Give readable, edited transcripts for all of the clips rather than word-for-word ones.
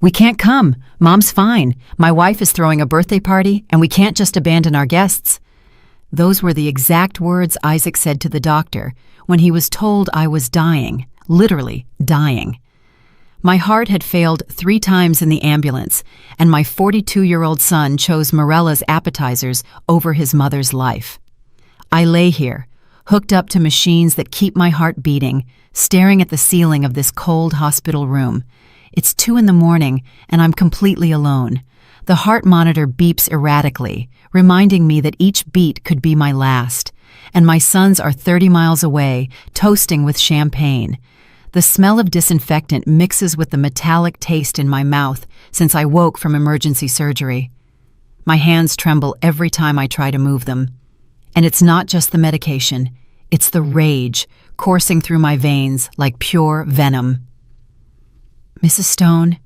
"We can't come. Mom's fine. My wife is throwing a birthday party, and we can't just abandon our guests." Those were the exact words Isaac said to the doctor when he was told I was dying, literally dying. My heart had failed 3 times in the ambulance, and my 42-year-old son chose Morella's appetizers over his mother's life. I lay here, hooked up to machines that keep my heart beating, staring at the ceiling of this cold hospital room. It's 2 in the morning, and I'm completely alone. The heart monitor beeps erratically, reminding me that each beat could be my last, and my sons are 30 miles away, toasting with champagne. The smell of disinfectant mixes with the metallic taste in my mouth since I woke from emergency surgery. My hands tremble every time I try to move them. And it's not just the medication, it's the rage coursing through my veins like pure venom. "Mrs. Stone,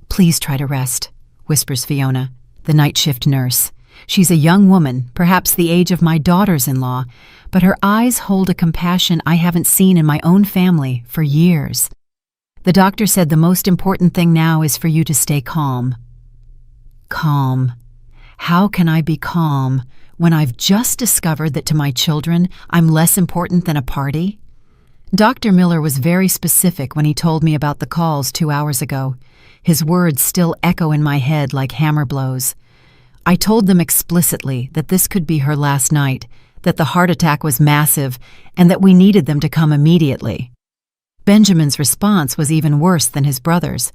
please try to rest," whispers Fiona, the night shift nurse. She's a young woman, perhaps the age of my daughters-in-law, but her eyes hold a compassion I haven't seen in my own family for years. "The doctor said the most important thing now is for you to stay calm." Calm. How can I be calm when I've just discovered that to my children I'm less important than a party? Dr. Miller was very specific when he told me about the calls 2 hours ago. His words still echo in my head like hammer blows. I told them explicitly that this could be her last night, that the heart attack was massive, and that we needed them to come immediately. Benjamin's response was even worse than his brother's.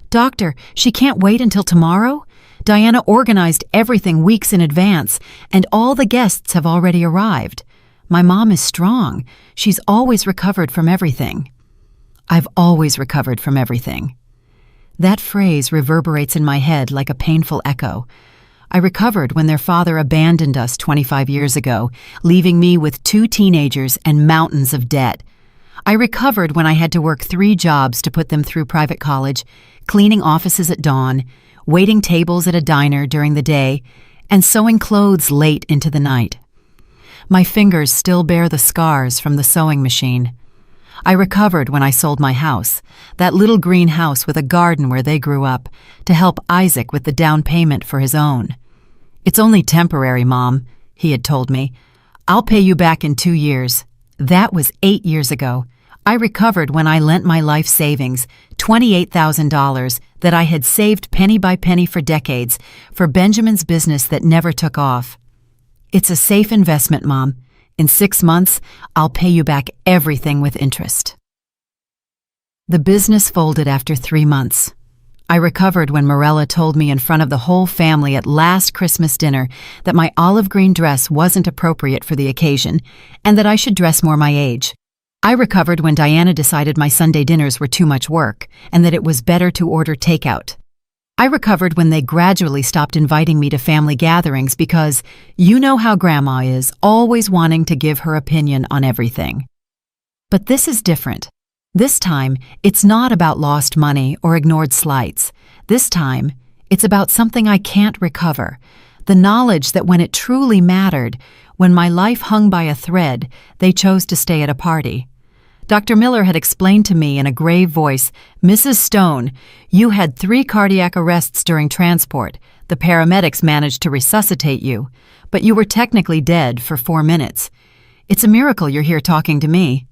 "Doctor, she can't wait until tomorrow? Diana organized everything weeks in advance, and all the guests have already arrived. My mom is strong. She's always recovered from everything." I've always recovered from everything. That phrase reverberates in my head like a painful echo. I recovered when their father abandoned us 25 years ago, leaving me with 2 teenagers and mountains of debt. I recovered when I had to work 3 jobs to put them through private college, cleaning offices at dawn, waiting tables at a diner during the day, and sewing clothes late into the night. My fingers still bear the scars from the sewing machine. I recovered when I sold my house, that little green house with a garden where they grew up, to help Isaac with the down payment for his own. "It's only temporary, Mom," he had told me. "I'll pay you back in 2 years. That was 8 years ago. I recovered when I lent my life savings, $28,000 that I had saved penny by penny for decades, for Benjamin's business that never took off. It's a safe investment, Mom. In 6 months, I'll pay you back everything with interest." The business folded after 3 months. I recovered when Morella told me in front of the whole family at last Christmas dinner that my olive green dress wasn't appropriate for the occasion and that I should dress more my age. I recovered when Diana decided my Sunday dinners were too much work and that it was better to order takeout. I recovered when they gradually stopped inviting me to family gatherings because you know how Grandma is, always wanting to give her opinion on everything. But this is different. This time, it's not about lost money or ignored slights. This time, it's about something I can't recover. The knowledge that when it truly mattered, when my life hung by a thread, they chose to stay at a party. Dr. Miller had explained to me in a grave voice, "Mrs. Stone, you had 3 cardiac arrests during transport. The paramedics managed to resuscitate you, but you were technically dead for 4 minutes. It's a miracle you're here talking to me."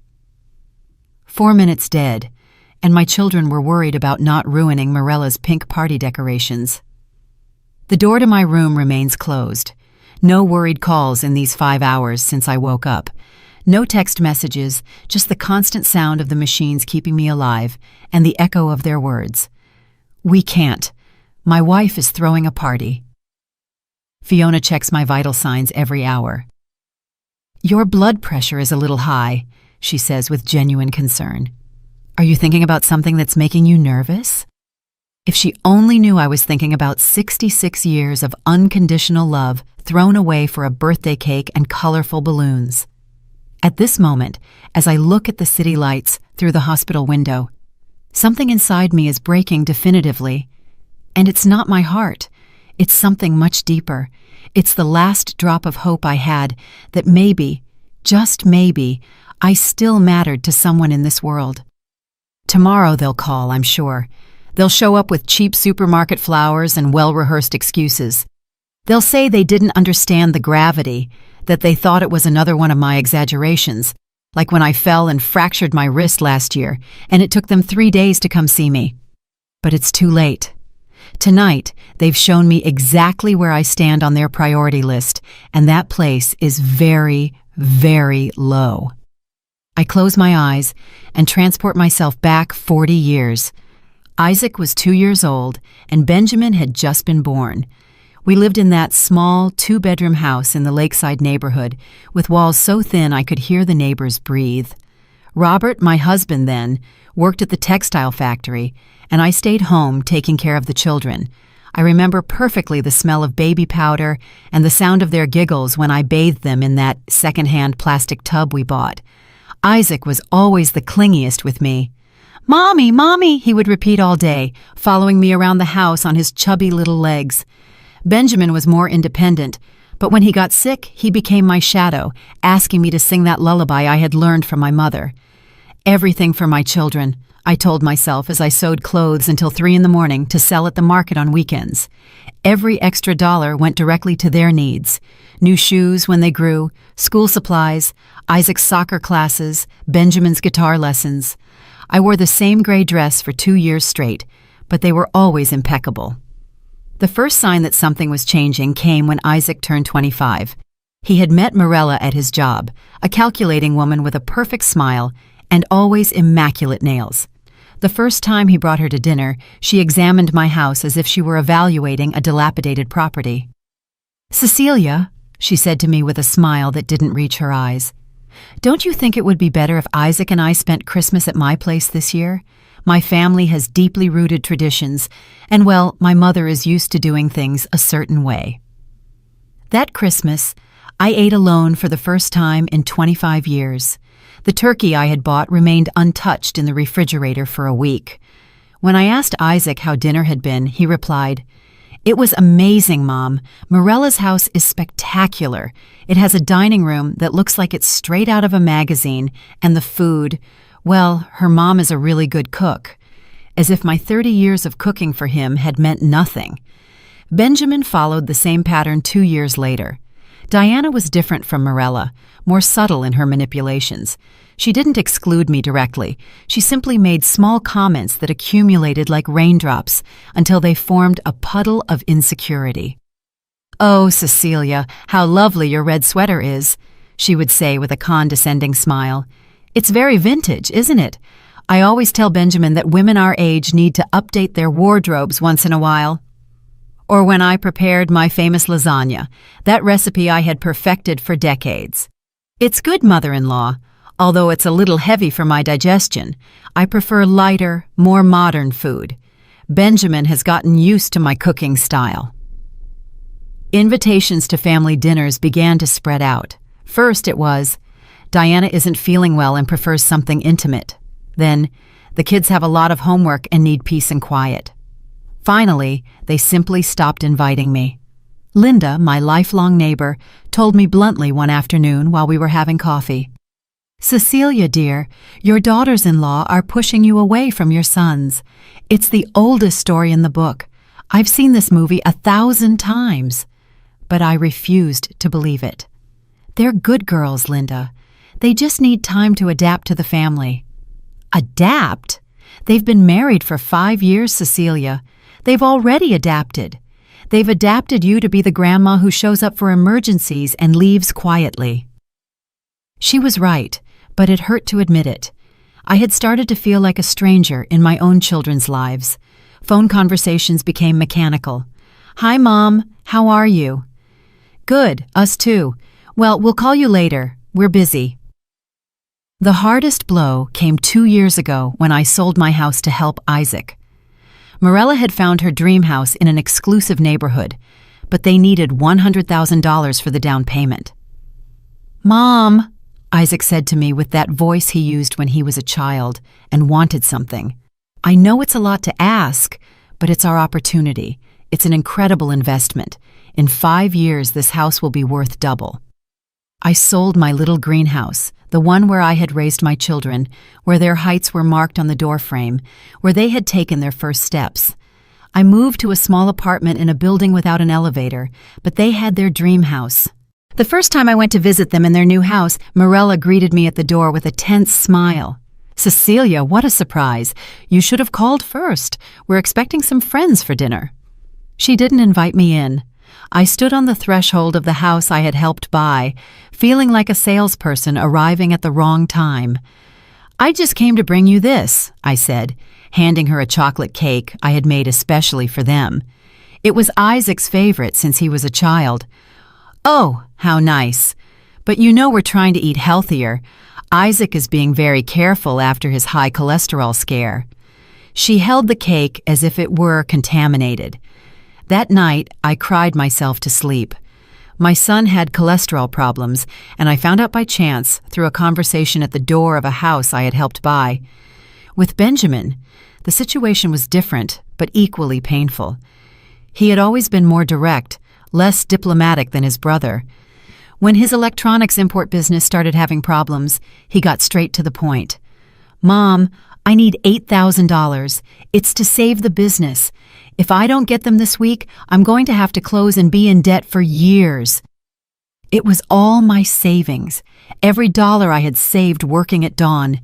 4 minutes dead, and my children were worried about not ruining Morella's pink party decorations. The door to my room remains closed. No worried calls in these 5 hours since I woke up. No text messages, just the constant sound of the machines keeping me alive and the echo of their words. "We can't. My wife is throwing a party." Fiona checks my vital signs every hour. "Your blood pressure is a little high," she says with genuine concern. "Are you thinking about something that's making you nervous?" If she only knew I was thinking about 66 years of unconditional love thrown away for a birthday cake and colorful balloons. At this moment, as I look at the city lights through the hospital window, something inside me is breaking definitively. And it's not my heart. It's something much deeper. It's the last drop of hope I had that maybe, just maybe, I still mattered to someone in this world. Tomorrow they'll call, I'm sure. They'll show up with cheap supermarket flowers and well-rehearsed excuses. They'll say they didn't understand the gravity, that they thought it was another one of my exaggerations, like when I fell and fractured my wrist last year, and it took them 3 days to come see me. But it's too late. Tonight, they've shown me exactly where I stand on their priority list, and that place is very, very low. I close my eyes and transport myself back 40 years. Isaac was 2 years old, and Benjamin had just been born. We lived in that small 2-bedroom house in the lakeside neighborhood, with walls so thin I could hear the neighbors breathe. Robert, my husband then, worked at the textile factory, and I stayed home taking care of the children. I remember perfectly the smell of baby powder and the sound of their giggles when I bathed them in that second-hand plastic tub we bought. Isaac was always the clingiest with me. "Mommy, Mommy," he would repeat all day, following me around the house on his chubby little legs. Benjamin was more independent, but when he got sick, he became my shadow, asking me to sing that lullaby I had learned from my mother. Everything for my children, I told myself as I sewed clothes until 3 in the morning to sell at the market on weekends. Every extra dollar went directly to their needs. New shoes when they grew, school supplies, Isaac's soccer classes, Benjamin's guitar lessons. I wore the same gray dress for 2 years straight, but they were always impeccable. The first sign that something was changing came when Isaac turned 25. He had met Mirella at his job, a calculating woman with a perfect smile and always immaculate nails. The first time he brought her to dinner, she examined my house as if she were evaluating a dilapidated property. "Cecilia," she said to me with a smile that didn't reach her eyes, "don't you think it would be better if Isaac and I spent Christmas at my place this year? My family has deeply rooted traditions, and well, my mother is used to doing things a certain way." That Christmas, I ate alone for the first time in 25 years. The turkey I had bought remained untouched in the refrigerator for a week. When I asked Isaac how dinner had been, he replied, "It was amazing, Mom. Mirella's house is spectacular. It has a dining room that looks like it's straight out of a magazine, and the food, well, her mom is a really good cook." As if my 30 years of cooking for him had meant nothing. Benjamin followed the same pattern 2 years later. Diana was different from Mirella, more subtle in her manipulations. She didn't exclude me directly. She simply made small comments that accumulated like raindrops until they formed a puddle of insecurity. "Oh, Cecilia, how lovely your red sweater is," she would say with a condescending smile. "It's very vintage, isn't it? I always tell Benjamin that women our age need to update their wardrobes once in a while." Or when I prepared my famous lasagna, that recipe I had perfected for decades. "It's good, mother-in-law, although it's a little heavy for my digestion. I prefer lighter, more modern food. Benjamin has gotten used to my cooking style." Invitations to family dinners began to spread out. First it was, "Diana isn't feeling well and prefers something intimate." Then, "The kids have a lot of homework and need peace and quiet." Finally, they simply stopped inviting me. Linda, my lifelong neighbor, told me bluntly one afternoon while we were having coffee, "Cecilia, dear, your daughters-in-law are pushing you away from your sons. It's the oldest story in the book. I've seen this movie 1,000 times." But I refused to believe it. "They're good girls, Linda. They just need time to adapt to the family." "Adapt? They've been married for 5 years, Cecilia. They've already adapted. They've adapted you to be the grandma who shows up for emergencies and leaves quietly." She was right, but it hurt to admit it. I had started to feel like a stranger in my own children's lives. Phone conversations became mechanical. "Hi, Mom. How are you?" "Good, us too. Well, we'll call you later. We're busy." The hardest blow came 2 years ago when I sold my house to help Isaac. Mirella had found her dream house in an exclusive neighborhood, but they needed $100,000 for the down payment. "Mom," Isaac said to me with that voice he used when he was a child and wanted something, "I know it's a lot to ask, but it's our opportunity. It's an incredible investment. In 5 years, this house will be worth double." I sold my little greenhouse, the one where I had raised my children, where their heights were marked on the doorframe, where they had taken their first steps. I moved to a small apartment in a building without an elevator, but they had their dream house. The first time I went to visit them in their new house, Mirella greeted me at the door with a tense smile. "Cecilia, what a surprise. You should have called first. We're expecting some friends for dinner." She didn't invite me in. I stood on the threshold of the house I had helped buy, feeling like a salesperson arriving at the wrong time. "I just came to bring you this," I said, handing her a chocolate cake I had made especially for them. It was Isaac's favorite since he was a child. "Oh, how nice. But you know we're trying to eat healthier. Isaac is being very careful after his high cholesterol scare." She held the cake as if it were contaminated. That night, I cried myself to sleep. My son had cholesterol problems, and I found out by chance through a conversation at the door of a house I had helped buy. With Benjamin, the situation was different, but equally painful. He had always been more direct, less diplomatic than his brother. When his electronics import business started having problems, he got straight to the point. "Mom, I need $8,000. It's to save the business. If I don't get them this week, I'm going to have to close and be in debt for years." It was all my savings, every dollar I had saved working at Dawn,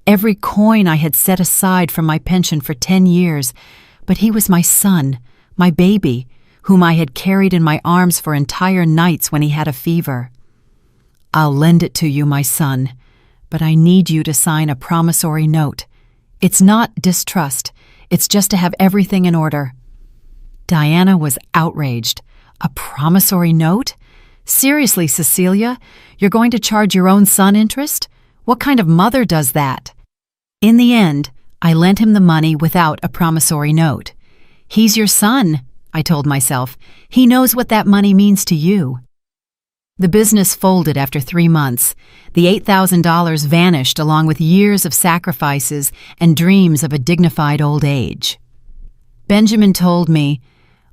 every coin I had set aside from my pension for 10 years. But he was my son, my baby, whom I had carried in my arms for entire nights when he had a fever. "I'll lend it to you, my son, but I need you to sign a promissory note. It's not distrust, it's just to have everything in order." Diana was outraged. "A promissory note? Seriously, Cecilia, you're going to charge your own son interest? What kind of mother does that?" In the end, I lent him the money without a promissory note. "He's your son," I told myself. "He knows what that money means to you." The business folded after 3 months. The $8,000 vanished along with years of sacrifices and dreams of a dignified old age. Benjamin told me,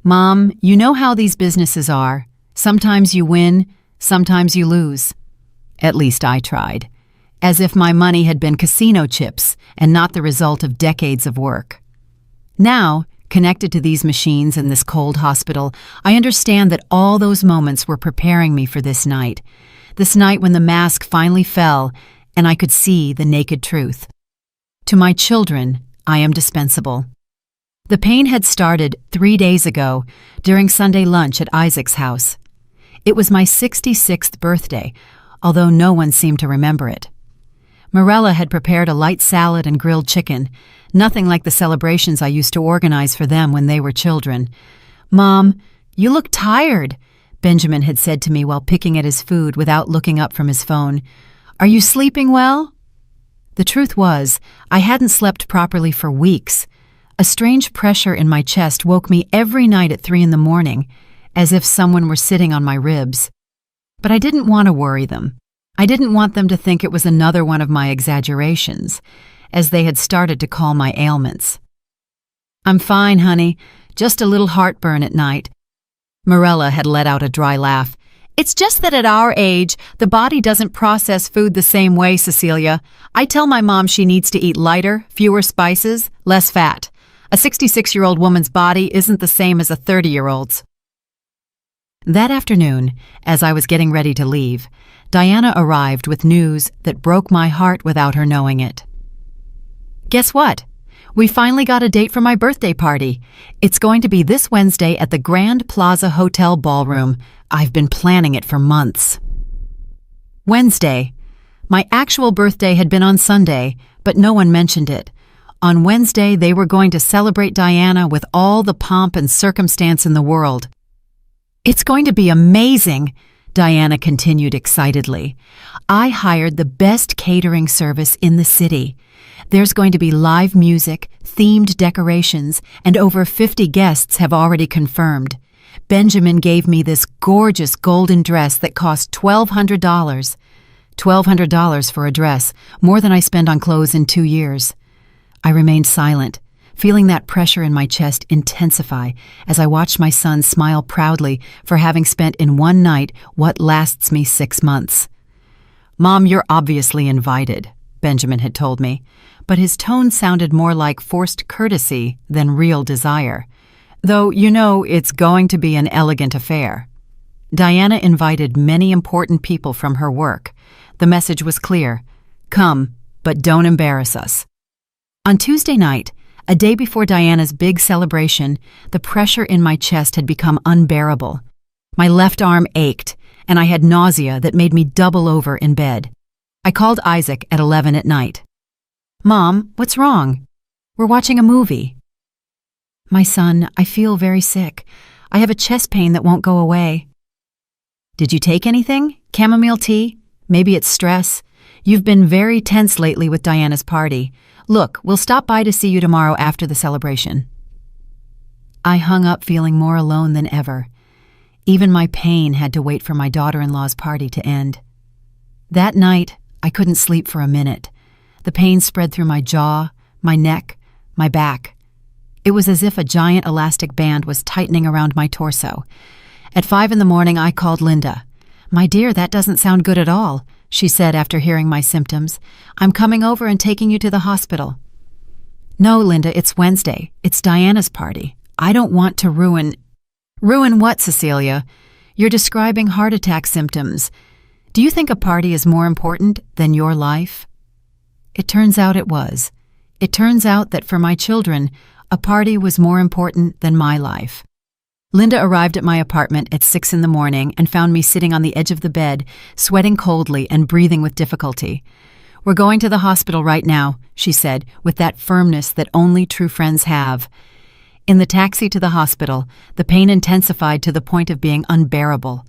"Mom, you know how these businesses are. Sometimes you win, sometimes you lose." At least I tried, as if my money had been casino chips and not the result of decades of work. Now, connected to these machines in this cold hospital, I understand that all those moments were preparing me for this night when the mask finally fell and I could see the naked truth. To my children, I am dispensable. The pain had started 3 days ago during Sunday lunch at Isaac's house. It was my 66th birthday, although no one seemed to remember it. Mirella had prepared a light salad and grilled chicken, nothing like the celebrations I used to organize for them when they were children. "Mom, you look tired," Benjamin had said to me while picking at his food without looking up from his phone. "Are you sleeping well?" The truth was, I hadn't slept properly for weeks. A strange pressure in my chest woke me every night at 3 a.m, as if someone were sitting on my ribs. But I didn't want to worry them. I didn't want them to think it was another one of my exaggerations, as they had started to call my ailments. "I'm fine, honey. Just a little heartburn at night." Mirella had let out a dry laugh. "It's just that at our age, the body doesn't process food the same way, Cecilia. I tell my mom she needs to eat lighter, fewer spices, less fat. A 66-year-old woman's body isn't the same as a 30-year-old's. That afternoon, as I was getting ready to leave, Diana arrived with news that broke my heart without her knowing it. "Guess what? We finally got a date for my birthday party. It's going to be this Wednesday at the Grand Plaza Hotel Ballroom. I've been planning it for months." Wednesday. My actual birthday had been on Sunday, but no one mentioned it. On Wednesday, they were going to celebrate Diana with all the pomp and circumstance in the world. "It's going to be amazing," Diana continued excitedly. "I hired the best catering service in the city. There's going to be live music, themed decorations, and over 50 guests have already confirmed. Benjamin gave me this gorgeous golden dress that cost $1,200. $1,200 for a dress, more than I spend on clothes in 2 years. I remained silent, feeling that pressure in my chest intensify as I watched my son smile proudly for having spent in one night what lasts me 6 months. "Mom, you're obviously invited," Benjamin had told me, but his tone sounded more like forced courtesy than real desire. "Though, you know, it's going to be an elegant affair." Diana invited many important people from her work. The message was clear: come, but don't embarrass us. On Tuesday night, a day before Diana's big celebration, the pressure in my chest had become unbearable. My left arm ached, and I had nausea that made me double over in bed. I called Isaac at 11 at night. "Mom, what's wrong?" "We're watching a movie." "My son, I feel very sick. I have a chest pain that won't go away." "Did you take anything? Chamomile tea? Maybe it's stress. You've been very tense lately with Diana's party. Look, we'll stop by to see you tomorrow after the celebration." I hung up feeling more alone than ever. Even my pain had to wait for my daughter-in-law's party to end. That night, I couldn't sleep for a minute. The pain spread through my jaw, my neck, my back. It was as if a giant elastic band was tightening around my torso. At 5 in the morning, I called Linda. "My dear, that doesn't sound good at all," she said after hearing my symptoms. "I'm coming over and taking you to the hospital." "No, Linda, it's Wednesday. It's Diana's party. I don't want to ruin—" "Ruin what, Cecilia? You're describing heart attack symptoms. Do you think a party is more important than your life?" It turns out it was. It turns out that for my children, a party was more important than my life. Linda arrived at my apartment at 6 in the morning and found me sitting on the edge of the bed, sweating coldly and breathing with difficulty. "We're going to the hospital right now," she said, with that firmness that only true friends have. In the taxi to the hospital, the pain intensified to the point of being unbearable.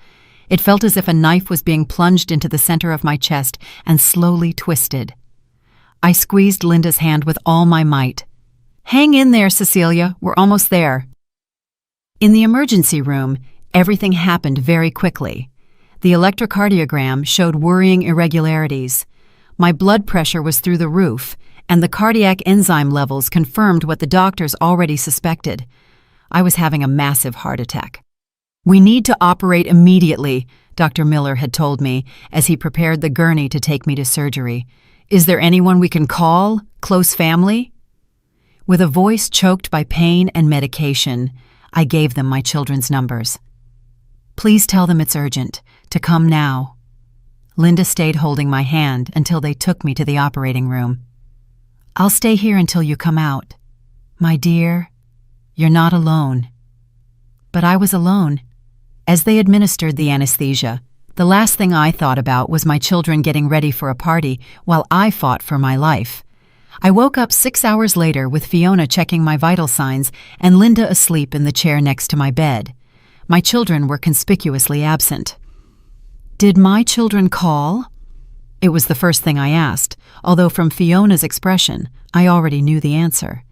It felt as if a knife was being plunged into the center of my chest and slowly twisted. I squeezed Linda's hand with all my might. "Hang in there, Cecilia. We're almost there." In the emergency room, everything happened very quickly. The electrocardiogram showed worrying irregularities. My blood pressure was through the roof, and the cardiac enzyme levels confirmed what the doctors already suspected. I was having a massive heart attack. "We need to operate immediately," Dr. Miller had told me as he prepared the gurney to take me to surgery. "Is there anyone we can call? Close family?" With a voice choked by pain and medication, I gave them my children's numbers. "Please tell them it's urgent, to come now." Linda stayed holding my hand until they took me to the operating room. "I'll stay here until you come out. My dear, you're not alone." But I was alone. As they administered the anesthesia, the last thing I thought about was my children getting ready for a party while I fought for my life. I woke up 6 hours later with Fiona checking my vital signs and Linda asleep in the chair next to my bed. My children were conspicuously absent. Did my children call? It was the first thing I asked, although from Fiona's expression, I already knew the answer.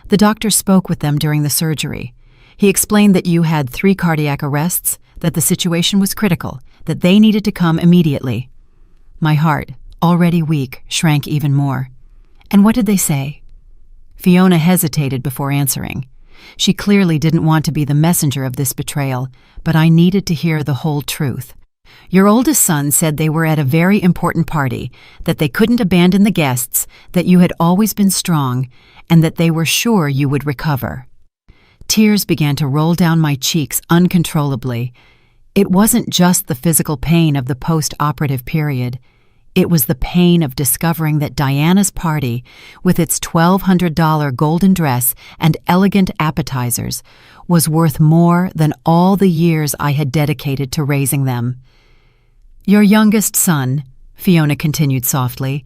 The doctor spoke with them during the surgery. He explained that you had 3 cardiac arrests, that the situation was critical, that they needed to come immediately. My heart, already weak, shrank even more. "And what did they say?" Fiona hesitated before answering. She clearly didn't want to be the messenger of this betrayal, but I needed to hear the whole truth. "Your oldest son said they were at a very important party, that they couldn't abandon the guests, that you had always been strong, and that they were sure you would recover." Tears began to roll down my cheeks uncontrollably. It wasn't just the physical pain of the post-operative period. It was the pain of discovering that Diana's party, with its $1,200 golden dress and elegant appetizers, was worth more than all the years I had dedicated to raising them. "Your youngest son," Fiona continued softly,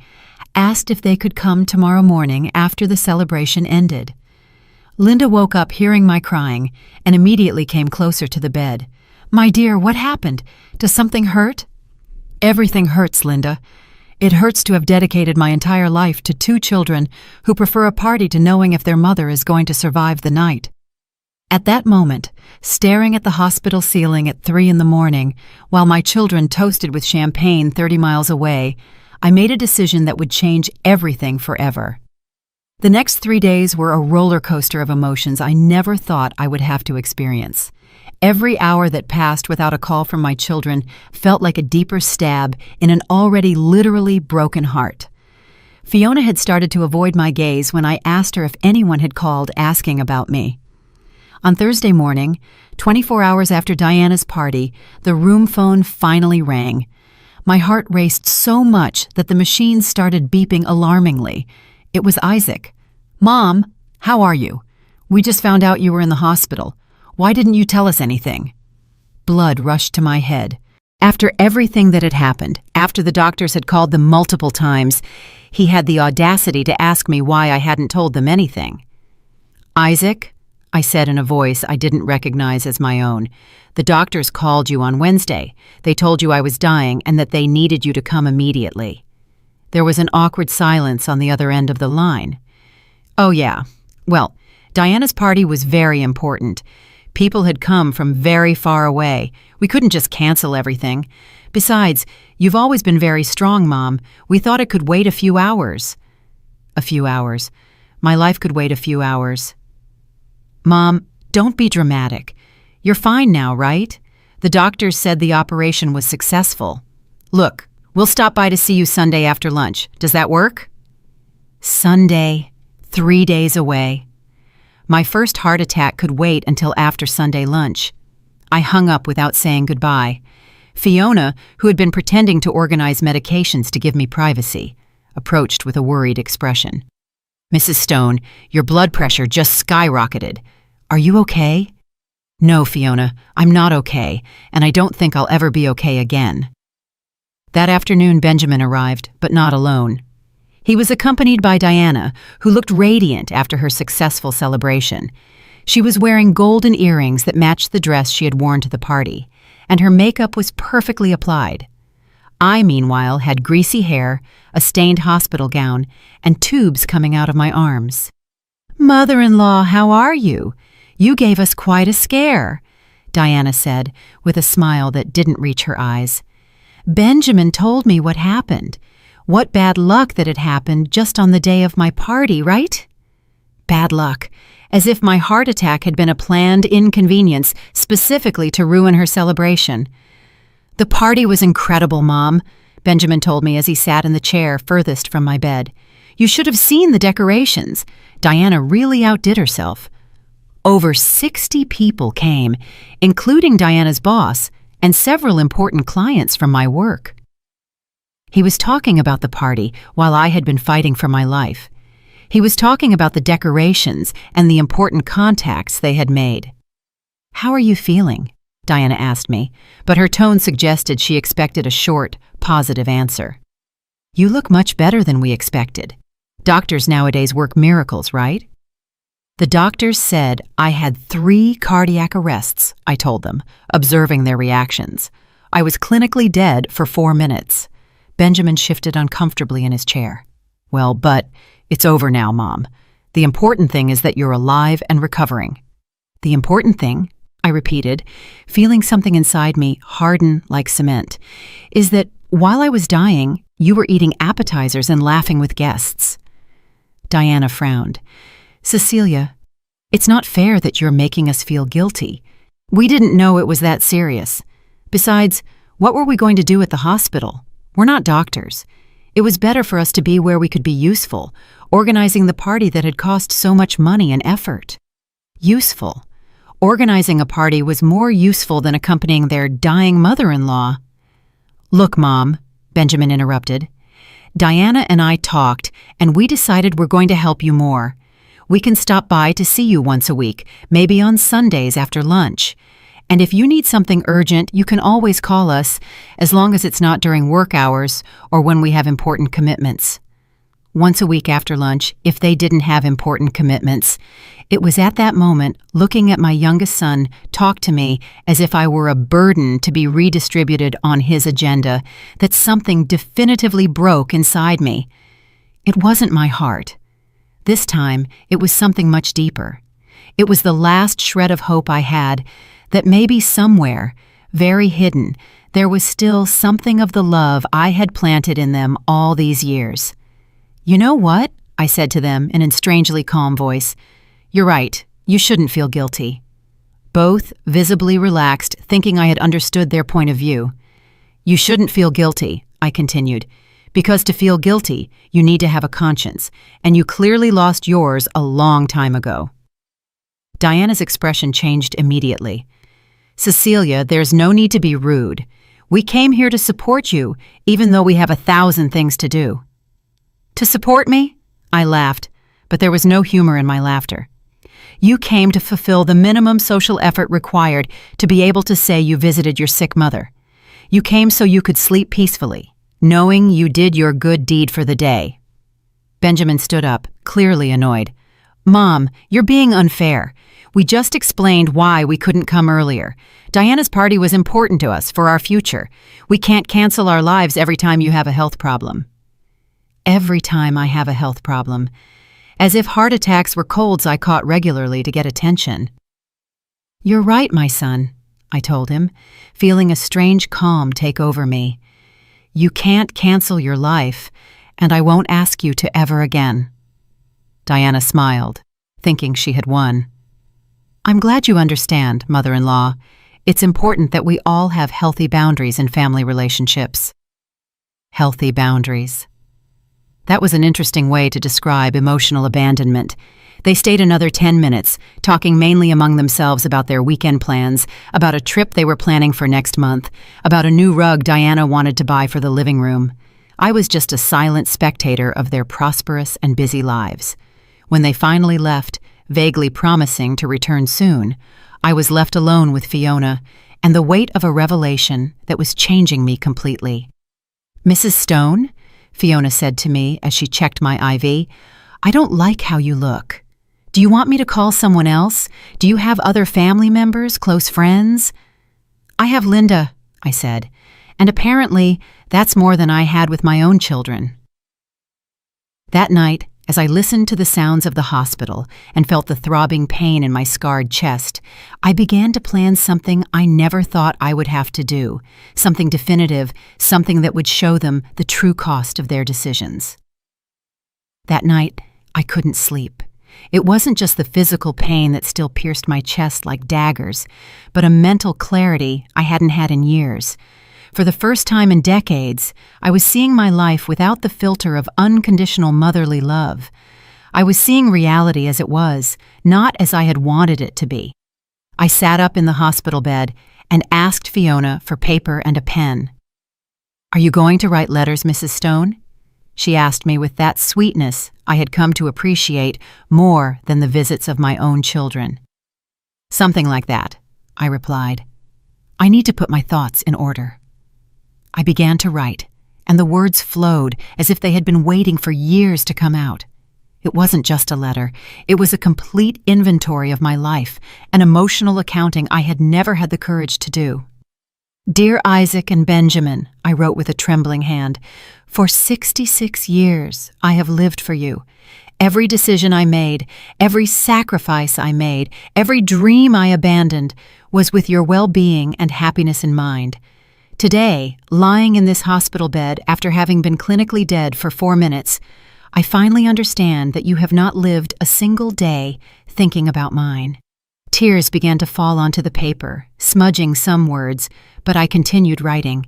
"asked if they could come tomorrow morning after the celebration ended." Linda woke up hearing my crying and immediately came closer to the bed. "My dear, what happened? Does something hurt?" "Everything hurts, Linda. It hurts to have dedicated my entire life to 2 children who prefer a party to knowing if their mother is going to survive the night." At that moment, staring at the hospital ceiling at 3 in the morning, while my children toasted with champagne 30 miles away, I made a decision that would change everything forever. The next 3 days were a roller coaster of emotions I never thought I would have to experience. Every hour that passed without a call from my children felt like a deeper stab in an already literally broken heart. Fiona had started to avoid my gaze when I asked her if anyone had called asking about me. On Thursday morning, 24 hours after Diana's party, the room phone finally rang. My heart raced so much that the machine started beeping alarmingly. It was Isaac. "Mom, how are you? We just found out you were in the hospital. Why didn't you tell us anything?" Blood rushed to my head. After everything that had happened, after the doctors had called them multiple times, he had the audacity to ask me why I hadn't told them anything. "Isaac," I said in a voice I didn't recognize as my own, "the doctors called you on Wednesday. They told you I was dying and that they needed you to come immediately." There was an awkward silence on the other end of the line. "Oh yeah. Well, Diana's party was very important. People had come from very far away. We couldn't just cancel everything. Besides, you've always been very strong, Mom. We thought it could wait a few hours." A few hours. My life could wait a few hours. "Mom, don't be dramatic. You're fine now, right? The doctors said the operation was successful. Look, we'll stop by to see you Sunday after lunch. Does that work?" Sunday, 3 days away. My first heart attack could wait until after Sunday lunch. I hung up without saying goodbye. Fiona, who had been pretending to organize medications to give me privacy, approached with a worried expression. "Mrs. Stone, your blood pressure just skyrocketed. Are you okay?" "No, Fiona, I'm not okay, and I don't think I'll ever be okay again." That afternoon, Benjamin arrived, but not alone. He was accompanied by Diana, who looked radiant after her successful celebration. She was wearing golden earrings that matched the dress she had worn to the party, and her makeup was perfectly applied. I, meanwhile, had greasy hair, a stained hospital gown, and tubes coming out of my arms. "Mother-in-law, how are you? You gave us quite a scare," Diana said, with a smile that didn't reach her eyes. "Benjamin told me what happened. What bad luck that it happened just on the day of my party, right?" Bad luck, as if my heart attack had been a planned inconvenience specifically to ruin her celebration. "The party was incredible, Mom," Benjamin told me as he sat in the chair furthest from my bed. "You should have seen the decorations. Diana really outdid herself. Over 60 people came, including Diana's boss and several important clients from my work." He was talking about the party while I had been fighting for my life. He was talking about the decorations and the important contacts they had made. "How are you feeling?" Diana asked me, but her tone suggested she expected a short, positive answer. "You look much better than we expected. Doctors nowadays work miracles, right?" "The doctors said I had 3 cardiac arrests," I told them, observing their reactions. "I was clinically dead for 4 minutes. Benjamin shifted uncomfortably in his chair. "Well, but it's over now, Mom. The important thing is that you're alive and recovering." "The important thing," I repeated, feeling something inside me harden like cement, "is that while I was dying, you were eating appetizers and laughing with guests." Diana frowned. "Cecilia, it's not fair that you're making us feel guilty. We didn't know it was that serious. Besides, what were we going to do at the hospital? We're not doctors. It was better for us to be where we could be useful, organizing the party that had cost so much money and effort." Useful. Organizing a party was more useful than accompanying their dying mother-in-law. "Look, Mom," Benjamin interrupted. "Diana and I talked, and we decided we're going to help you more. We can stop by to see you once a week, maybe on Sundays after lunch. And if you need something urgent, you can always call us, as long as it's not during work hours or when we have important commitments." Once a week after lunch, if they didn't have important commitments. It was at that moment, looking at my youngest son talk to me as if I were a burden to be redistributed on his agenda, that something definitively broke inside me. It wasn't my heart. This time, it was something much deeper. It was the last shred of hope I had, that maybe somewhere, very hidden, there was still something of the love I had planted in them all these years. "You know what?" I said to them in a strangely calm voice. "You're right. You shouldn't feel guilty." Both visibly relaxed, thinking I had understood their point of view. "You shouldn't feel guilty," I continued, "because to feel guilty, you need to have a conscience, and you clearly lost yours a long time ago." Diana's expression changed immediately. "Cecilia, there's no need to be rude. We came here to support you, even though we have 1,000 things to do." "To support me?" I laughed, but there was no humor in my laughter. "You came to fulfill the minimum social effort required to be able to say you visited your sick mother. You came so you could sleep peacefully, knowing you did your good deed for the day." Benjamin stood up, clearly annoyed. "Mom, you're being unfair. We just explained why we couldn't come earlier. Diana's party was important to us for our future. We can't cancel our lives every time you have a health problem." Every time I have a health problem. As if heart attacks were colds I caught regularly to get attention. "You're right, my son," I told him, feeling a strange calm take over me. "You can't cancel your life, and I won't ask you to ever again." Diana smiled, thinking she had won. "I'm glad you understand, mother-in-law. It's important that we all have healthy boundaries in family relationships." Healthy boundaries. That was an interesting way to describe emotional abandonment. They stayed another 10 minutes, talking mainly among themselves about their weekend plans, about a trip they were planning for next month, about a new rug Diana wanted to buy for the living room. I was just a silent spectator of their prosperous and busy lives. When they finally left, vaguely promising to return soon, I was left alone with Fiona and the weight of a revelation that was changing me completely. "Mrs. Stone?" Fiona said to me as she checked my IV. "I don't like how you look. Do you want me to call someone else? Do you have other family members, close friends?" "I have Linda," I said, "and apparently that's more than I had with my own children." That night, as I listened to the sounds of the hospital and felt the throbbing pain in my scarred chest, I began to plan something I never thought I would have to do, something definitive, something that would show them the true cost of their decisions. That night, I couldn't sleep. It wasn't just the physical pain that still pierced my chest like daggers, but a mental clarity I hadn't had in years. For the first time in decades, I was seeing my life without the filter of unconditional motherly love. I was seeing reality as it was, not as I had wanted it to be. I sat up in the hospital bed and asked Fiona for paper and a pen. "Are you going to write letters, Mrs. Stone?" She asked me with that sweetness I had come to appreciate more than the visits of my own children. "Something like that," I replied. "I need to put my thoughts in order." I began to write, and the words flowed as if they had been waiting for years to come out. It wasn't just a letter. It was a complete inventory of my life, an emotional accounting I had never had the courage to do. "Dear Isaac and Benjamin," I wrote with a trembling hand, "for 66 years I have lived for you. Every decision I made, every sacrifice I made, every dream I abandoned was with your well-being and happiness in mind. Today, lying in this hospital bed after having been clinically dead for 4 minutes, I finally understand that you have not lived a single day thinking about mine." Tears began to fall onto the paper, smudging some words, but I continued writing.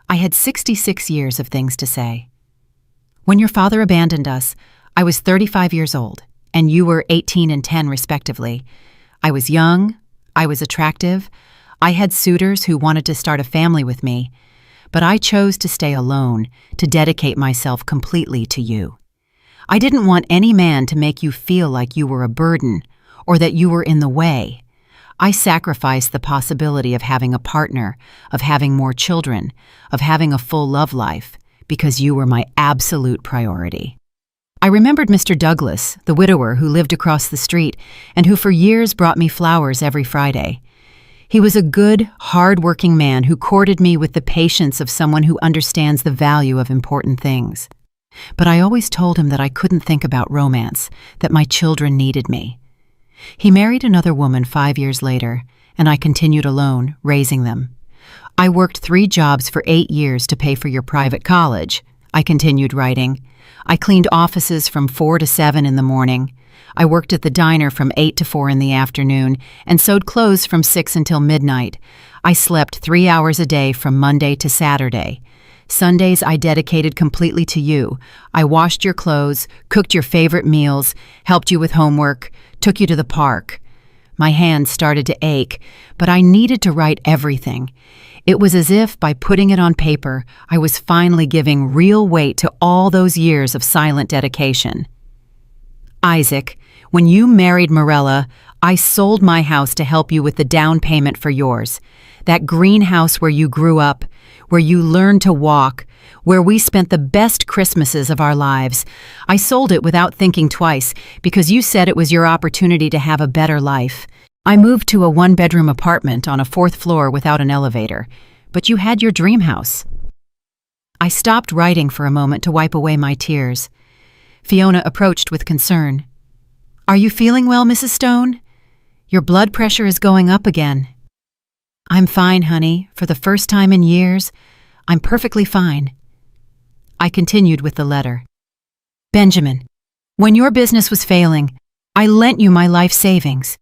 I had 66 years of things to say. "When your father abandoned us, I was 35 years old, and you were 18 and 10 respectively. I was young, I was attractive, I had suitors who wanted to start a family with me, but I chose to stay alone, to dedicate myself completely to you. I didn't want any man to make you feel like you were a burden or that you were in the way. I sacrificed the possibility of having a partner, of having more children, of having a full love life, because you were my absolute priority." I remembered Mr. Douglas, the widower who lived across the street and who for years brought me flowers every Friday. He was a good, hard-working man who courted me with the patience of someone who understands the value of important things. But I always told him that I couldn't think about romance, that my children needed me. He married another woman 5 years later, and I continued alone, raising them. "I worked 3 jobs for 8 years to pay for your private college," I continued writing. I cleaned offices from 4 to 7 in the morning. I worked at the diner from 8 to 4 in the afternoon and sewed clothes from 6 until midnight. I slept 3 hours a day from Monday to Saturday. Sundays I dedicated completely to you. I washed your clothes, cooked your favorite meals, helped you with homework, took you to the park. My hands started to ache, but I needed to write everything. It was as if, by putting it on paper, I was finally giving real weight to all those years of silent dedication. Isaac, when you married Morella, I sold my house to help you with the down payment for yours. That greenhouse where you grew up, where you learned to walk, where we spent the best Christmases of our lives. I sold it without thinking twice because you said it was your opportunity to have a better life. I moved to a one-bedroom apartment on a 4th floor without an elevator, but you had your dream house. I stopped writing for a moment to wipe away my tears. Fiona approached with concern. "Are you feeling well, Mrs. Stone? Your blood pressure is going up again." "I'm fine, honey. For the first time in years, I'm perfectly fine." I continued with the letter. "Benjamin, when your business was failing, I lent you my life savings.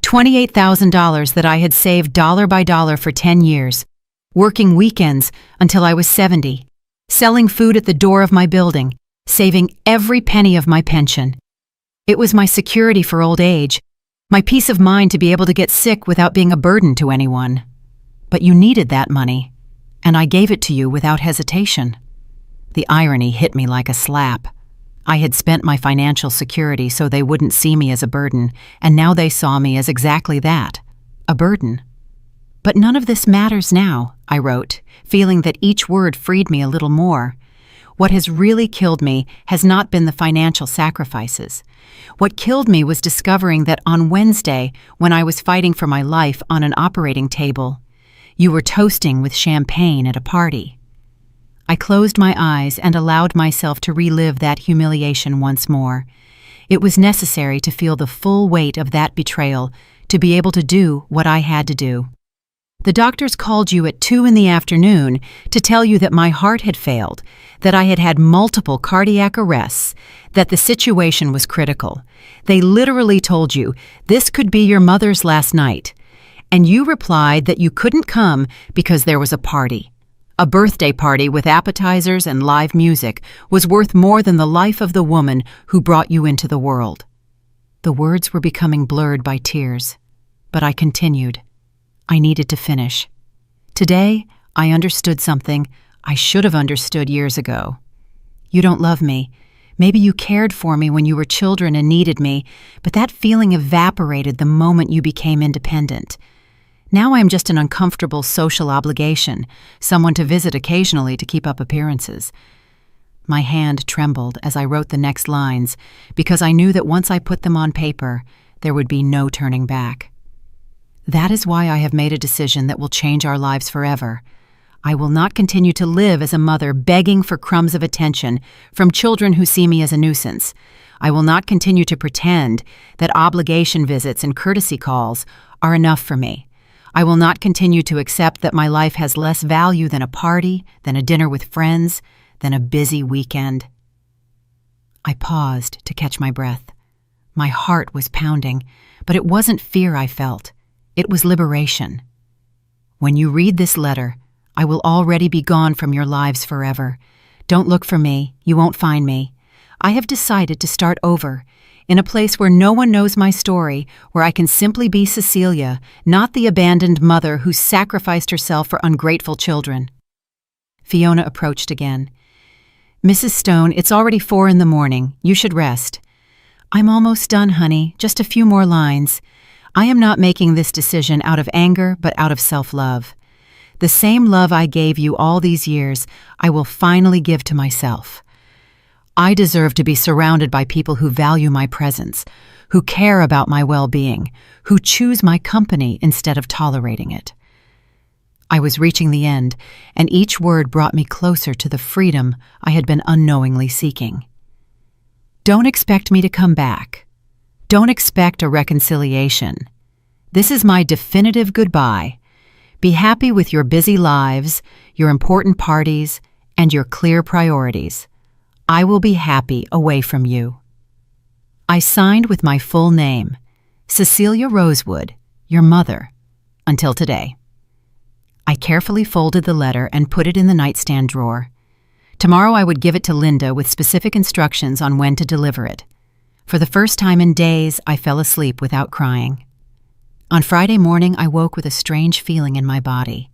$28,000 that I had saved dollar by dollar for 10 years, working weekends until I was 70, selling food at the door of my building, saving every penny of my pension. It was my security for old age, my peace of mind to be able to get sick without being a burden to anyone. But you needed that money, and I gave it to you without hesitation." The irony hit me like a slap. I had spent my financial security so they wouldn't see me as a burden, and now they saw me as exactly that, a burden. "But none of this matters now," I wrote, feeling that each word freed me a little more. What has really killed me has not been the financial sacrifices. What killed me was discovering that on Wednesday, when I was fighting for my life on an operating table, you were toasting with champagne at a party. I closed my eyes and allowed myself to relive that humiliation once more. It was necessary to feel the full weight of that betrayal to be able to do what I had to do. The doctors called you at 2 in the afternoon to tell you that my heart had failed, that I had had multiple cardiac arrests, that the situation was critical. They literally told you, "This could be your mother's last night." And you replied that you couldn't come because there was a party. A birthday party with appetizers and live music was worth more than the life of the woman who brought you into the world. The words were becoming blurred by tears, but I continued. I needed to finish. Today, I understood something I should have understood years ago. You don't love me. Maybe you cared for me when you were children and needed me, but that feeling evaporated the moment you became independent. Now I am just an uncomfortable social obligation, someone to visit occasionally to keep up appearances. My hand trembled as I wrote the next lines, because I knew that once I put them on paper, there would be no turning back. That is why I have made a decision that will change our lives forever. I will not continue to live as a mother begging for crumbs of attention from children who see me as a nuisance. I will not continue to pretend that obligation visits and courtesy calls are enough for me. I will not continue to accept that my life has less value than a party, than a dinner with friends, than a busy weekend. I paused to catch my breath. My heart was pounding, but it wasn't fear I felt. It was liberation. When you read this letter, I will already be gone from your lives forever. Don't look for me. You won't find me. I have decided to start over, in a place where no one knows my story, where I can simply be Cecilia, not the abandoned mother who sacrificed herself for ungrateful children. Fiona approached again. "Mrs. Stone, it's already 4 in the morning. You should rest." "I'm almost done, honey. Just a few more lines. I am not making this decision out of anger, but out of self-love. The same love I gave you all these years, I will finally give to myself. I deserve to be surrounded by people who value my presence, who care about my well-being, who choose my company instead of tolerating it." I was reaching the end, and each word brought me closer to the freedom I had been unknowingly seeking. Don't expect me to come back. Don't expect a reconciliation. This is my definitive goodbye. Be happy with your busy lives, your important parties, and your clear priorities. I will be happy away from you. I signed with my full name, Cecilia Rosewood, your mother, until today. I carefully folded the letter and put it in the nightstand drawer. Tomorrow I would give it to Linda with specific instructions on when to deliver it. For the first time in days, I fell asleep without crying. On Friday morning, I woke with a strange feeling in my body.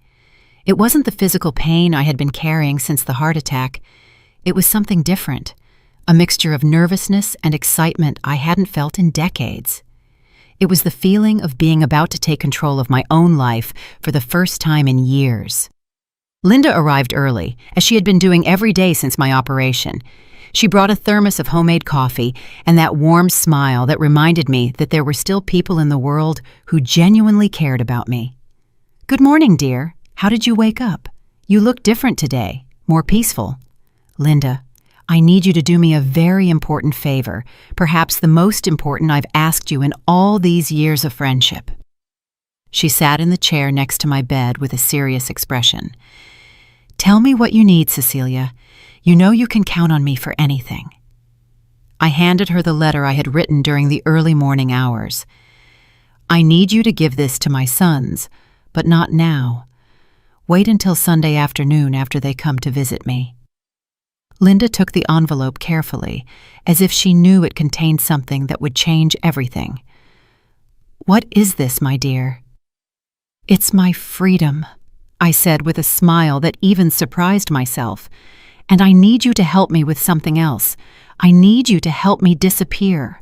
It wasn't the physical pain I had been carrying since the heart attack. It was something different, a mixture of nervousness and excitement I hadn't felt in decades. It was the feeling of being about to take control of my own life for the first time in years. Linda arrived early, as she had been doing every day since my operation. She brought a thermos of homemade coffee and that warm smile that reminded me that there were still people in the world who genuinely cared about me. "Good morning, dear. How did you wake up? You look different today, more peaceful." "Linda, I need you to do me a very important favor, perhaps the most important I've asked you in all these years of friendship." She sat in the chair next to my bed with a serious expression. "Tell me what you need, Cecilia. You know you can count on me for anything." I handed her the letter I had written during the early morning hours. "I need you to give this to my sons, but not now. Wait until Sunday afternoon after they come to visit me." Linda took the envelope carefully, as if she knew it contained something that would change everything. "What is this, my dear?" "It's my freedom," I said with a smile that even surprised myself. "And I need you to help me with something else. I need you to help me disappear."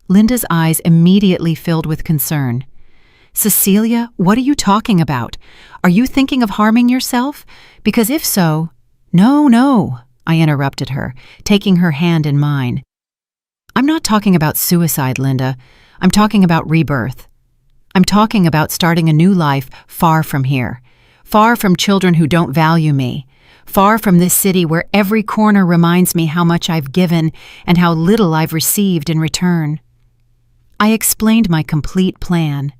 Linda's eyes immediately filled with concern. "Cecilia, what are you talking about? Are you thinking of harming yourself? Because if so—" No, I interrupted her, taking her hand in mine. "I'm not talking about suicide, Linda. I'm talking about rebirth. I'm talking about starting a new life far from here, far from children who don't value me, far from this city where every corner reminds me how much I've given and how little I've received in return." I explained my complete plan.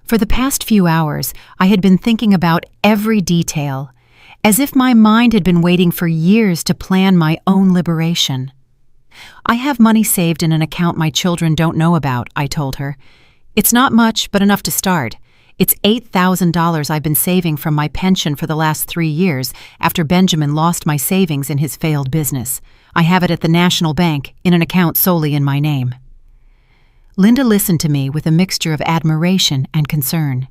For the past few hours, I had been thinking about every detail, as if my mind had been waiting for years to plan my own liberation. "I have money saved in an account my children don't know about," I told her. "It's not much, but enough to start. It's $8,000 I've been saving from my pension for the last 3 years after Benjamin lost my savings in his failed business. I have it at the National Bank in an account solely in my name." Linda listened to me with a mixture of admiration and concern.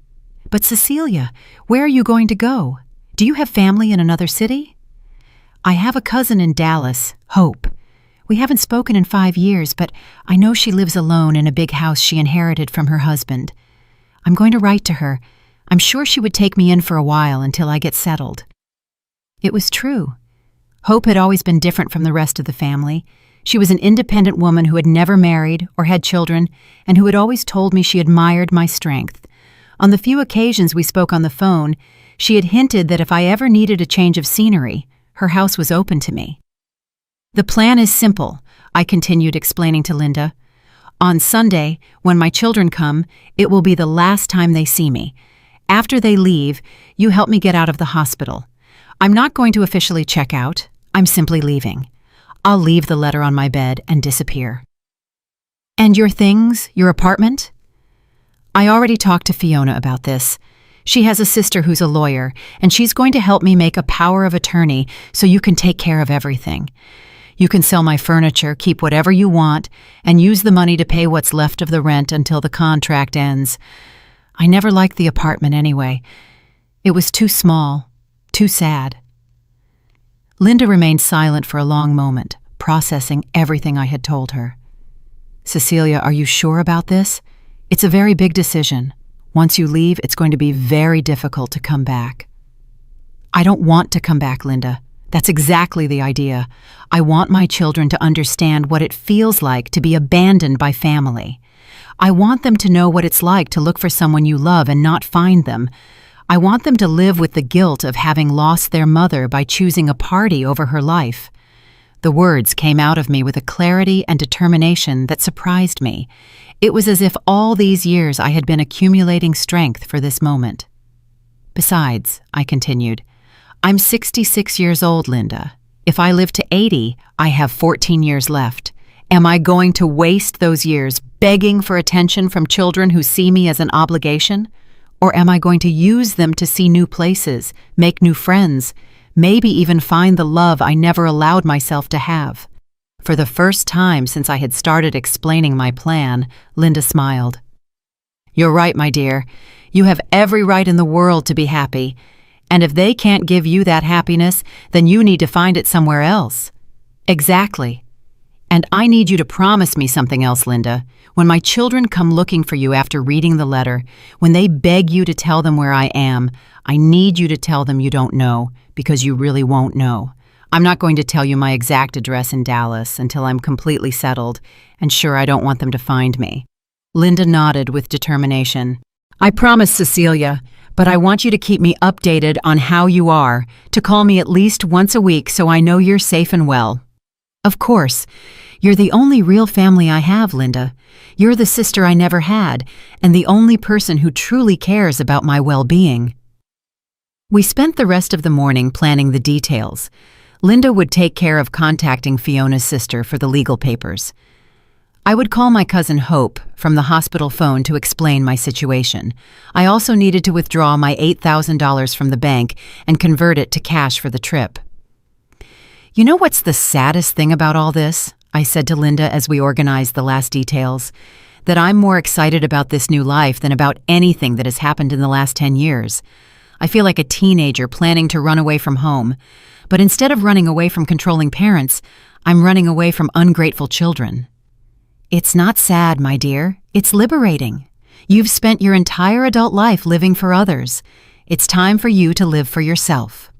"But Cecilia, where are you going to go? Do you have family in another city?" "I have a cousin in Dallas, Hope. We haven't spoken in 5 years, but I know she lives alone in a big house she inherited from her husband. I'm going to write to her. I'm sure she would take me in for a while until I get settled." It was true. Hope had always been different from the rest of the family. She was an independent woman who had never married or had children, and who had always told me she admired my strength. On the few occasions we spoke on the phone, she had hinted that if I ever needed a change of scenery, her house was open to me. "The plan is simple," I continued explaining to Linda. "On Sunday, when my children come, it will be the last time they see me. After they leave, you help me get out of the hospital. I'm not going to officially check out. I'm simply leaving. I'll leave the letter on my bed and disappear." "And your things, your apartment?" "I already talked to Fiona about this. She has a sister who's a lawyer, and she's going to help me make a power of attorney so you can take care of everything. You can sell my furniture, keep whatever you want, and use the money to pay what's left of the rent until the contract ends. I never liked the apartment anyway. It was too small, too sad." Linda remained silent for a long moment, processing everything I had told her. "Cecilia, are you sure about this? It's a very big decision. Once you leave, it's going to be very difficult to come back." "I don't want to come back, Linda. That's exactly the idea. I want my children to understand what it feels like to be abandoned by family. I want them to know what it's like to look for someone you love and not find them. I want them to live with the guilt of having lost their mother by choosing a party over her life." The words came out of me with a clarity and determination that surprised me. It was as if all these years I had been accumulating strength for this moment. "Besides," I continued, "I'm 66 years old, Linda. If I live to 80, I have 14 years left. Am I going to waste those years begging for attention from children who see me as an obligation? Or am I going to use them to see new places, make new friends, maybe even find the love I never allowed myself to have? For the first time since I had started explaining my plan, Linda smiled. You're right, my dear. You have every right in the world to be happy. And if they can't give you that happiness, then you need to find it somewhere else. Exactly. And I need you to promise me something else, Linda. When my children come looking for you after reading the letter, when they beg you to tell them where I am, I need you to tell them you don't know, because you really won't know. I'm not going to tell you my exact address in Dallas until I'm completely settled and sure I don't want them to find me. Linda nodded with determination. I promise, Cecilia, but I want you to keep me updated on how you are, to call me at least once a week so I know you're safe and well. Of course. You're the only real family I have, Linda. You're the sister I never had, and the only person who truly cares about my well-being. We spent the rest of the morning planning the details. Linda would take care of contacting Fiona's sister for the legal papers. I would call my cousin Hope from the hospital phone to explain my situation. I also needed to withdraw my $8,000 from the bank and convert it to cash for the trip. You know what's the saddest thing about all this? I said to Linda as we organized the last details. That I'm more excited about this new life than about anything that has happened in the last 10 years. I feel like a teenager planning to run away from home. But instead of running away from controlling parents, I'm running away from ungrateful children. It's not sad, my dear. It's liberating. You've spent your entire adult life living for others. It's time for you to live for yourself.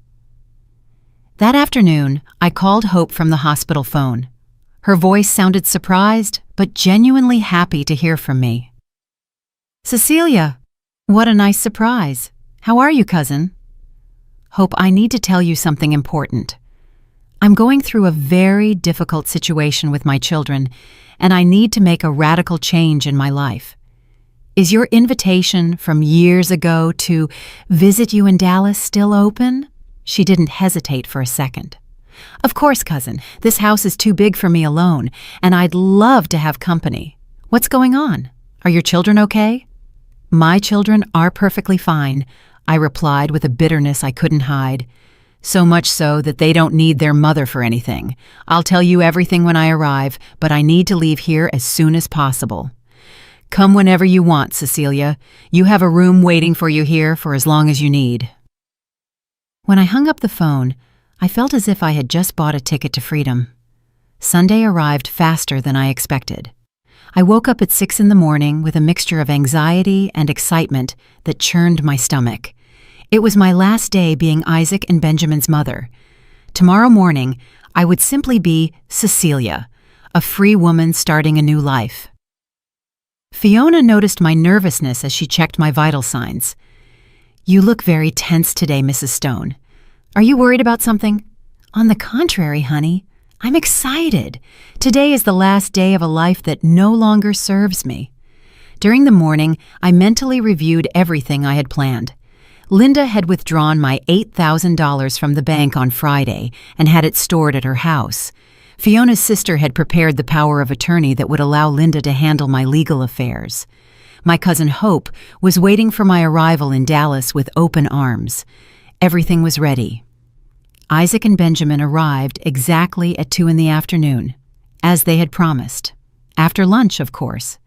That afternoon, I called Hope from the hospital phone. Her voice sounded surprised, but genuinely happy to hear from me. Cecilia, what a nice surprise. How are you, cousin? Hope, I need to tell you something important. I'm going through a very difficult situation with my children, and I need to make a radical change in my life. Is your invitation from years ago to visit you in Dallas still open? She didn't hesitate for a second. Of course, cousin. This house is too big for me alone, and I'd love to have company. What's going on? Are your children okay? My children are perfectly fine, I replied with a bitterness I couldn't hide. So much so that they don't need their mother for anything. I'll tell you everything when I arrive, but I need to leave here as soon as possible. Come whenever you want, Cecilia. You have a room waiting for you here for as long as you need. When I hung up the phone, I felt as if I had just bought a ticket to freedom. Sunday arrived faster than I expected. I woke up at 6 in the morning with a mixture of anxiety and excitement that churned my stomach. It was my last day being Isaac and Benjamin's mother. Tomorrow morning, I would simply be Cecilia, a free woman starting a new life. Fiona noticed my nervousness as she checked my vital signs. You look very tense today, Mrs. Stone. Are you worried about something? On the contrary, honey, I'm excited. Today is the last day of a life that no longer serves me. During the morning, I mentally reviewed everything I had planned. Linda had withdrawn my $8,000 from the bank on Friday and had it stored at her house. Fiona's sister had prepared the power of attorney that would allow Linda to handle my legal affairs. My cousin Hope was waiting for my arrival in Dallas with open arms. Everything was ready. Isaac and Benjamin arrived exactly at 2 in the afternoon, as they had promised. After lunch, of course.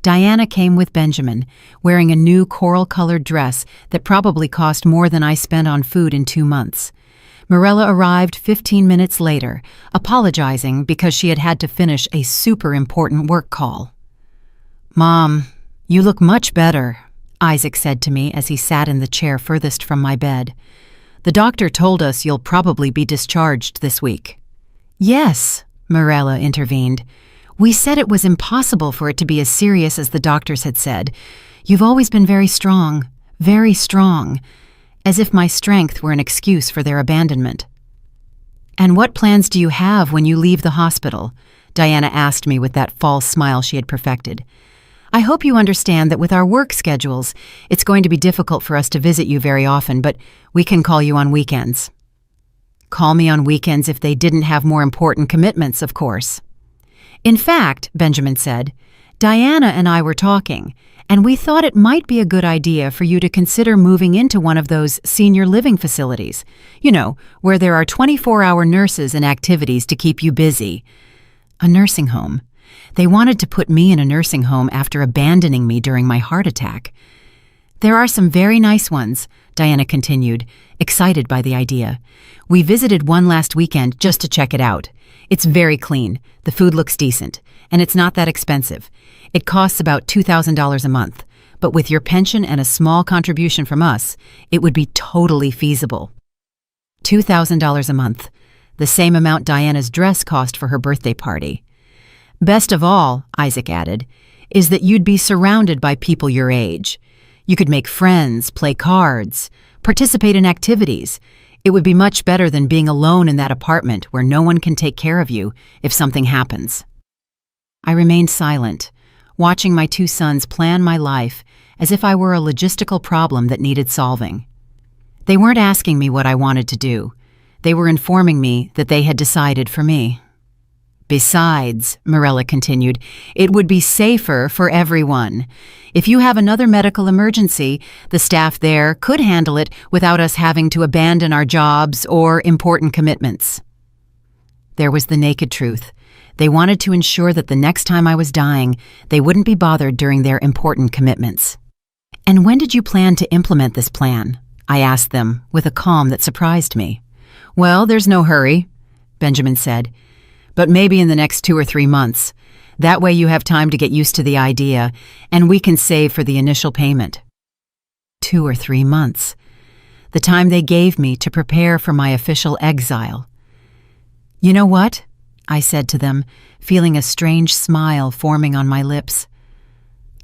Diana came with Benjamin, wearing a new coral-colored dress that probably cost more than I spent on food in 2 months. Mirella arrived 15 minutes later, apologizing because she had had to finish a super important work call. Mom, you look much better, Isaac said to me as he sat in the chair furthest from my bed. The doctor told us you'll probably be discharged this week. Yes, Mirella intervened. We said it was impossible for it to be as serious as the doctors had said. You've always been very strong, as if my strength were an excuse for their abandonment. And what plans do you have when you leave the hospital? Diana asked me with that false smile she had perfected. I hope you understand that with our work schedules, it's going to be difficult for us to visit you very often, but we can call you on weekends. Call me on weekends if they didn't have more important commitments, of course. In fact, Benjamin said, Diana and I were talking, and we thought it might be a good idea for you to consider moving into one of those senior living facilities, where there are 24-hour nurses and activities to keep you busy. A nursing home. They wanted to put me in a nursing home after abandoning me during my heart attack. There are some very nice ones, Diana continued, excited by the idea. We visited one last weekend just to check it out. It's very clean, the food looks decent, and it's not that expensive. It costs about $2,000 a month, but with your pension and a small contribution from us, it would be totally feasible. $2,000 a month, the same amount Diana's dress cost for her birthday party. Best of all, Isaac added, is that you'd be surrounded by people your age. You could make friends, play cards, participate in activities. It would be much better than being alone in that apartment where no one can take care of you if something happens. I remained silent, watching my two sons plan my life as if I were a logistical problem that needed solving. They weren't asking me what I wanted to do. They were informing me that they had decided for me. Besides, Marella continued, it would be safer for everyone. If you have another medical emergency, the staff there could handle it without us having to abandon our jobs or important commitments. There was the naked truth. They wanted to ensure that the next time I was dying, they wouldn't be bothered during their important commitments. And when did you plan to implement this plan? I asked them, with a calm that surprised me. Well, there's no hurry, Benjamin said, but maybe in the next 2 or 3 months. That way you have time to get used to the idea, and we can save for the initial payment. 2 or 3 months. The time they gave me to prepare for my official exile. You know what? I said to them, feeling a strange smile forming on my lips.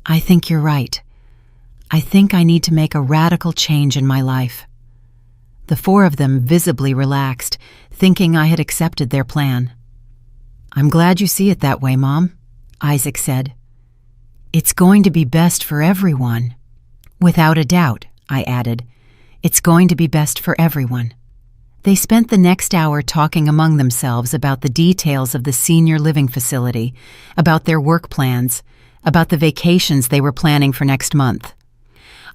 I think you're right. I think I need to make a radical change in my life. The 4 of them visibly relaxed, thinking I had accepted their plan. I'm glad you see it that way, Mom, Isaac said. It's going to be best for everyone. Without a doubt, I added. It's going to be best for everyone. They spent the next hour talking among themselves about the details of the senior living facility, about their work plans, about the vacations they were planning for next month.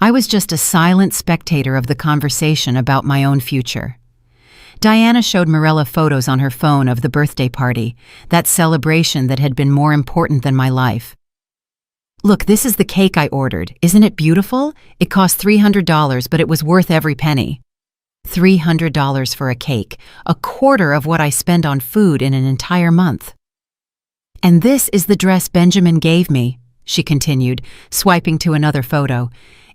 I was just a silent spectator of the conversation about my own future. Diana showed Marella photos on her phone of the birthday party, that celebration that had been more important than my life. Look, this is the cake I ordered. Isn't it beautiful? It cost $300, but it was worth every penny. $300 for a cake, a quarter of what I spend on food in an entire month. And this is the dress Benjamin gave me, she continued, swiping to another photo.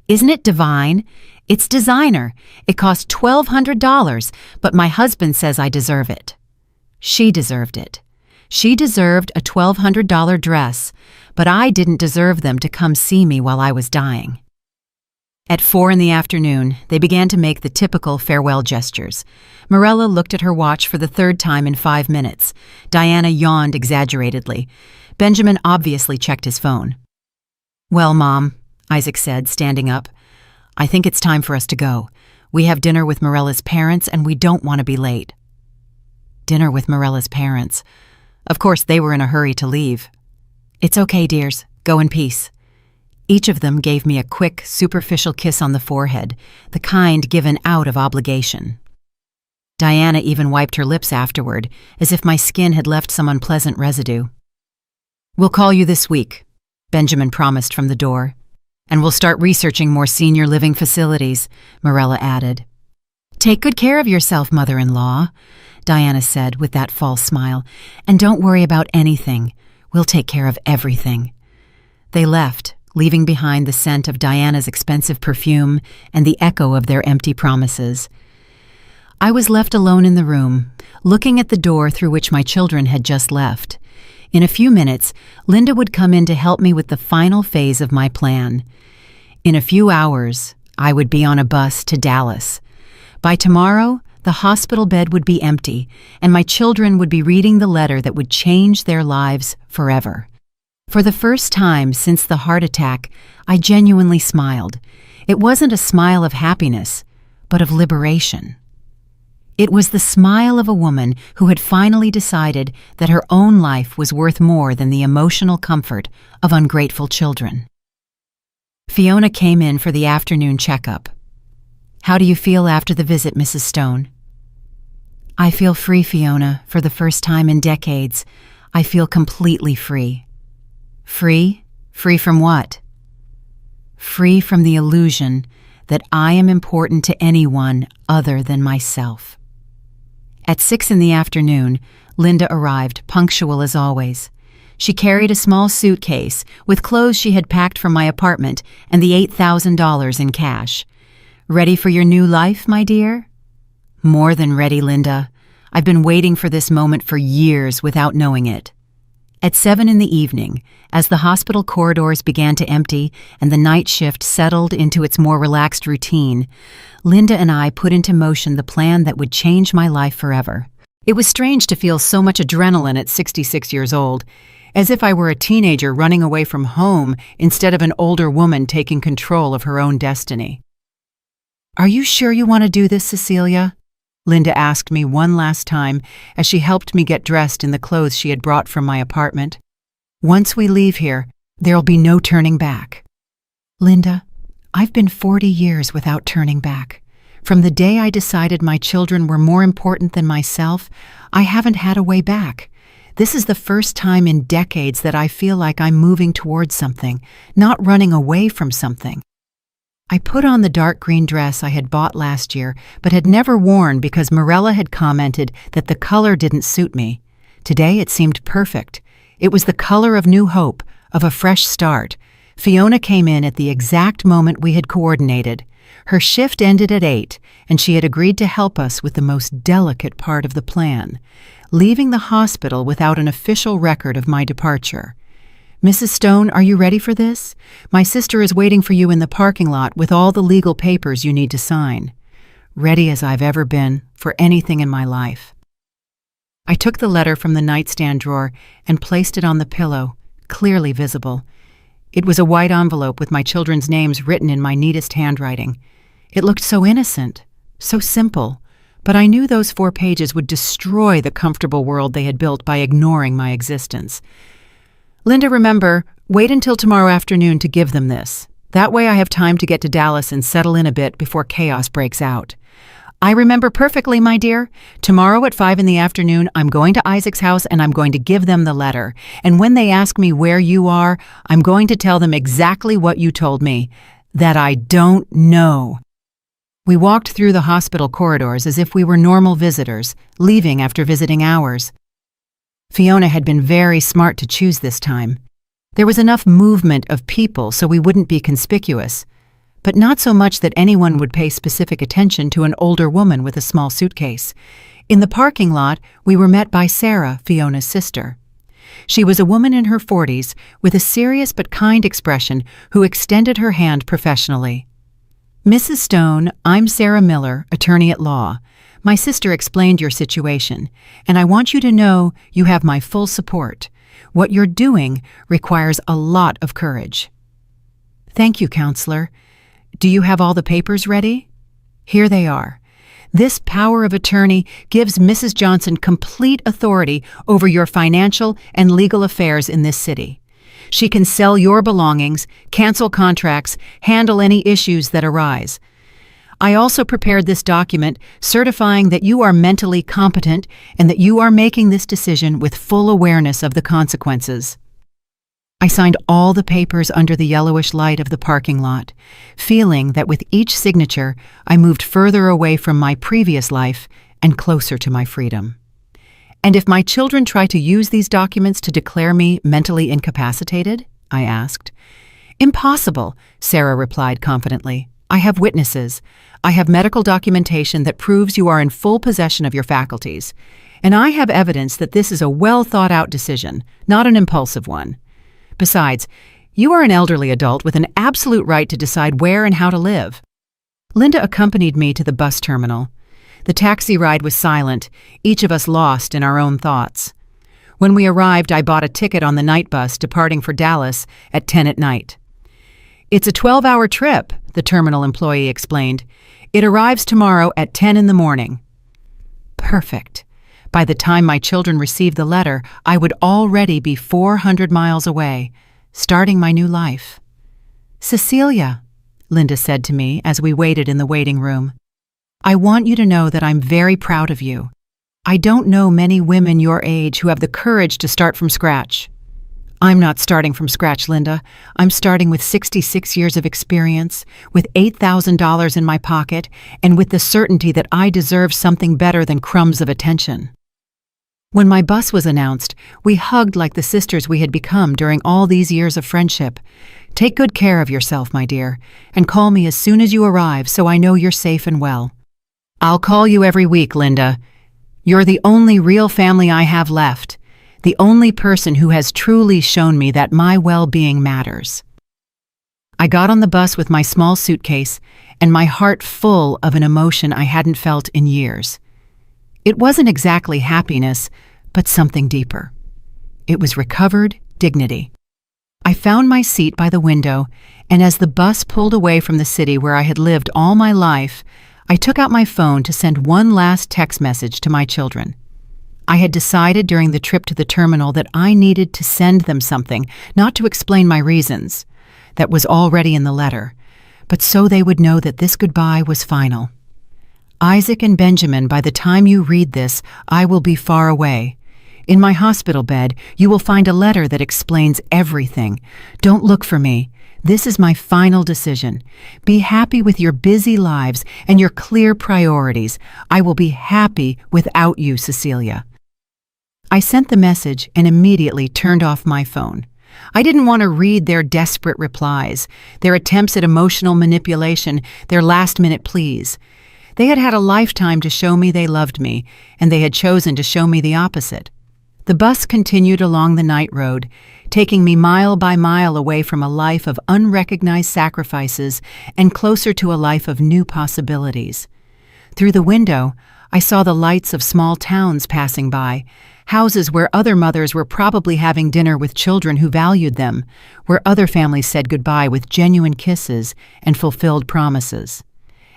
Isn't it divine? It's designer. It cost $1,200, but my husband says I deserve it. She deserved it. She deserved a $1,200 dress, but I didn't deserve them to come see me while I was dying. At 4 p.m, they began to make the typical farewell gestures. Marella looked at her watch for the 3rd time in 5 minutes. Diana yawned exaggeratedly. Benjamin obviously checked his phone. Well, Mom, Isaac said, standing up, I think it's time for us to go. We have dinner with Marella's parents, and we don't want to be late. Dinner with Marella's parents. Of course, they were in a hurry to leave. It's okay, dears. Go in peace. Each of them gave me a quick, superficial kiss on the forehead, the kind given out of obligation. Diana even wiped her lips afterward, as if my skin had left some unpleasant residue. We'll call you this week, Benjamin promised from the door. And we'll start researching more senior living facilities, Marella added. Take good care of yourself, mother-in-law, Diana said with that false smile, and don't worry about anything. We'll take care of everything. They left, leaving behind the scent of Diana's expensive perfume and the echo of their empty promises. I was left alone in the room, looking at the door through which my children had just left. In a few minutes, Linda would come in to help me with the final phase of my plan. In a few hours, I would be on a bus to Dallas. By tomorrow, the hospital bed would be empty, and my children would be reading the letter that would change their lives forever. For the first time since the heart attack, I genuinely smiled. It wasn't a smile of happiness, but of liberation. It was the smile of a woman who had finally decided that her own life was worth more than the emotional comfort of ungrateful children. Fiona came in for the afternoon checkup. "How do you feel after the visit, Mrs. Stone?" "I feel free, Fiona, for the first time in decades. I feel completely free." "Free? Free from what?" "Free from the illusion that I am important to anyone other than myself." At 6 in the afternoon, Linda arrived, punctual as always. She carried a small suitcase with clothes she had packed from my apartment and the $8,000 in cash. "Ready for your new life, my dear?" "More than ready, Linda. I've been waiting for this moment for years without knowing it." At 7 in the evening, as the hospital corridors began to empty and the night shift settled into its more relaxed routine, Linda and I put into motion the plan that would change my life forever. It was strange to feel so much adrenaline at 66 years old, as if I were a teenager running away from home instead of an older woman taking control of her own destiny. "Are you sure you want to do this, Cecilia?" Linda asked me one last time as she helped me get dressed in the clothes she had brought from my apartment. "Once we leave here, there'll be no turning back." "Linda, I've been 40 years without turning back. From the day I decided my children were more important than myself, I haven't had a way back. This is the first time in decades that I feel like I'm moving towards something, not running away from something." I put on the dark green dress I had bought last year but had never worn because Morella had commented that the color didn't suit me. Today it seemed perfect. It was the color of new hope, of a fresh start. Fiona came in at the exact moment we had coordinated. Her shift ended at 8, and she had agreed to help us with the most delicate part of the plan, leaving the hospital without an official record of my departure. "Mrs. Stone, are you ready for this? My sister is waiting for you in the parking lot with all the legal papers you need to sign." Ready as I've ever been for anything in my life. I took the letter from the nightstand drawer and placed it on the pillow, clearly visible. It was a white envelope with my children's names written in my neatest handwriting. It looked so innocent, so simple, but I knew those 4 pages would destroy the comfortable world they had built by ignoring my existence. "Linda, remember, wait until tomorrow afternoon to give them this. That way I have time to get to Dallas and settle in a bit before chaos breaks out." "I remember perfectly, my dear. Tomorrow at 5 in the afternoon, I'm going to Isaac's house and I'm going to give them the letter. And when they ask me where you are, I'm going to tell them exactly what you told me, that I don't know." We walked through the hospital corridors as if we were normal visitors, leaving after visiting hours. Fiona had been very smart to choose this time. There was enough movement of people so we wouldn't be conspicuous, but not so much that anyone would pay specific attention to an older woman with a small suitcase. In the parking lot, we were met by Sarah, Fiona's sister. She was a woman in her 40s with a serious but kind expression who extended her hand professionally. "Mrs. Stone, I'm Sarah Miller, attorney at law. My sister explained your situation, and I want you to know you have my full support. What you're doing requires a lot of courage." "Thank you, counselor. Do you have all the papers ready?" "Here they are. This power of attorney gives Mrs. Johnson complete authority over your financial and legal affairs in this city. She can sell your belongings, cancel contracts, handle any issues that arise. I also prepared this document certifying that you are mentally competent and that you are making this decision with full awareness of the consequences." I signed all the papers under the yellowish light of the parking lot, feeling that with each signature I moved further away from my previous life and closer to my freedom. "And if my children try to use these documents to declare me mentally incapacitated?" I asked. "Impossible," Sarah replied confidently. "I have witnesses. I have medical documentation that proves you are in full possession of your faculties. And I have evidence that this is a well-thought-out decision, not an impulsive one. Besides, you are an elderly adult with an absolute right to decide where and how to live." Linda accompanied me to the bus terminal. The taxi ride was silent, each of us lost in our own thoughts. When we arrived, I bought a ticket on the night bus departing for Dallas at 10 at night. "It's a 12-hour trip," the terminal employee explained. "It arrives tomorrow at 10 in the morning." Perfect. By the time my children received the letter, I would already be 400 miles away, starting my new life. "Cecilia," Linda said to me as we waited in the waiting room, "I want you to know that I'm very proud of you. I don't know many women your age who have the courage to start from scratch." "I'm not starting from scratch, Linda. I'm starting with 66 years of experience, with $8,000 in my pocket, and with the certainty that I deserve something better than crumbs of attention." When my bus was announced, we hugged like the sisters we had become during all these years of friendship. "Take good care of yourself, my dear, and call me as soon as you arrive so I know you're safe and well." "I'll call you every week, Linda. You're the only real family I have left. The only person who has truly shown me that my well-being matters." I got on the bus with my small suitcase and my heart full of an emotion I hadn't felt in years. It wasn't exactly happiness, but something deeper. It was recovered dignity. I found my seat by the window, and as the bus pulled away from the city where I had lived all my life, I took out my phone to send one last text message to my children. I had decided during the trip to the terminal that I needed to send them something, not to explain my reasons. That was already in the letter, but so they would know that this goodbye was final. "Isaac and Benjamin, by the time you read this, I will be far away. In my hospital bed, you will find a letter that explains everything. Don't look for me. This is my final decision. Be happy with your busy lives and your clear priorities. I will be happy without you, Cecilia." I sent the message and immediately turned off my phone. I didn't want to read their desperate replies, their attempts at emotional manipulation, their last-minute pleas. They had had a lifetime to show me they loved me, and they had chosen to show me the opposite. The bus continued along the night road, taking me mile by mile away from a life of unrecognized sacrifices and closer to a life of new possibilities. Through the window, I saw the lights of small towns passing by, houses where other mothers were probably having dinner with children who valued them, where other families said goodbye with genuine kisses and fulfilled promises.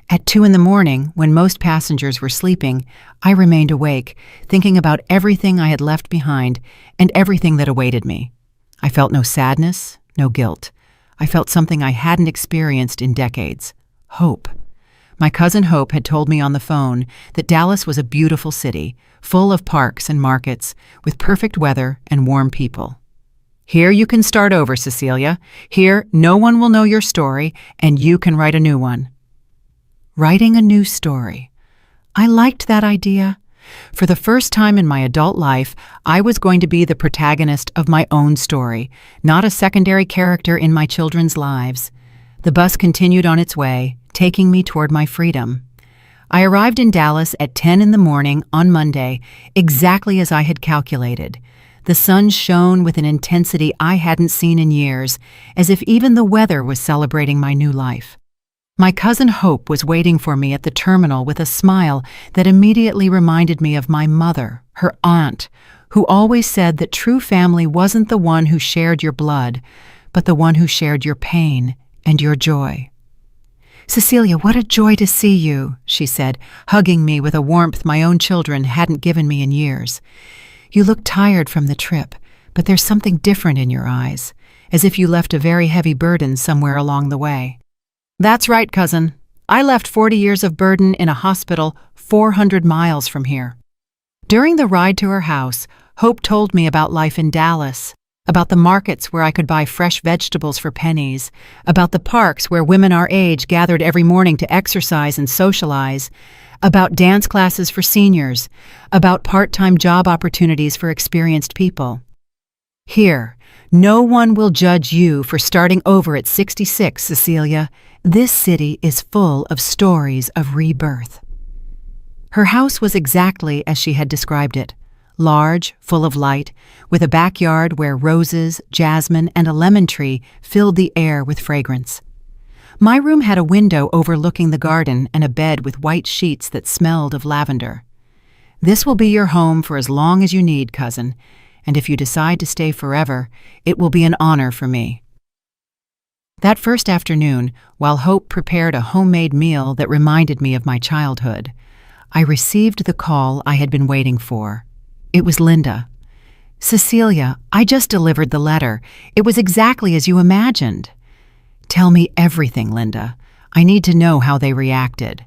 At 2 a.m, when most passengers were sleeping, I remained awake, thinking about everything I had left behind and everything that awaited me. I felt no sadness, no guilt. I felt something I hadn't experienced in decades: hope. My cousin Hope had told me on the phone that Dallas was a beautiful city, full of parks and markets, with perfect weather and warm people. "Here you can start over, Cecilia. Here no one will know your story, and you can write a new one." Writing a new story. I liked that idea. For the first time in my adult life, I was going to be the protagonist of my own story, not a secondary character in my children's lives. The bus continued on its way, taking me toward my freedom. I arrived in Dallas at 10 a.m. on Monday, exactly as I had calculated. The sun shone with an intensity I hadn't seen in years, as if even the weather was celebrating my new life. My cousin Hope was waiting for me at the terminal with a smile that immediately reminded me of my mother, her aunt, who always said that true family wasn't the one who shared your blood, but the one who shared your pain and your joy. "Cecilia, what a joy to see you," she said, hugging me with a warmth my own children hadn't given me in years. "You look tired from the trip, but there's something different in your eyes, as if you left a very heavy burden somewhere along the way." "That's right, cousin. I left 40 years of burden in a hospital 400 miles from here." During the ride to her house, Hope told me about life in Dallas, about the markets where I could buy fresh vegetables for pennies, about the parks where women our age gathered every morning to exercise and socialize, about dance classes for seniors, about part-time job opportunities for experienced people. "Here, no one will judge you for starting over at 66, Cecilia. This city is full of stories of rebirth." Her house was exactly as she had described it. Large, full of light, with a backyard where roses, jasmine, and a lemon tree filled the air with fragrance. My room had a window overlooking the garden and a bed with white sheets that smelled of lavender. "This will be your home for as long as you need, cousin, and if you decide to stay forever, it will be an honor for me." That first afternoon, while Hope prepared a homemade meal that reminded me of my childhood, I received the call I had been waiting for. It was Linda. "Cecilia, I just delivered the letter. It was exactly as you imagined." "Tell me everything, Linda. I need to know how they reacted."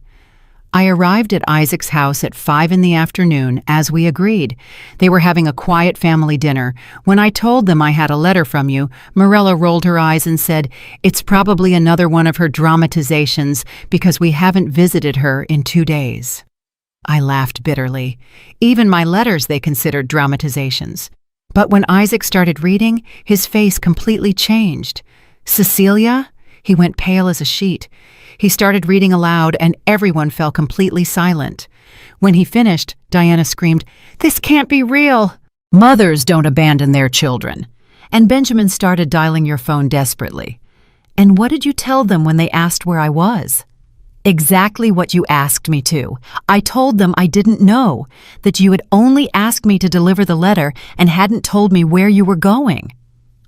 I arrived at Isaac's house at 5 in the afternoon, as we agreed. They were having a quiet family dinner. When I told them I had a letter from you, Morella rolled her eyes and said, "It's probably another one of her dramatizations because we haven't visited her in 2 days." I laughed bitterly. Even my letters they considered dramatizations. But when Isaac started reading, his face completely changed. "Cecilia?" He went pale as a sheet. He started reading aloud, and everyone fell completely silent. When he finished, Diana screamed, "This can't be real!" "Mothers don't abandon their children." And Benjamin started dialing your phone desperately. "And what did you tell them when they asked where I was?" "Exactly what you asked me to. I told them I didn't know, that you had only asked me to deliver the letter and hadn't told me where you were going."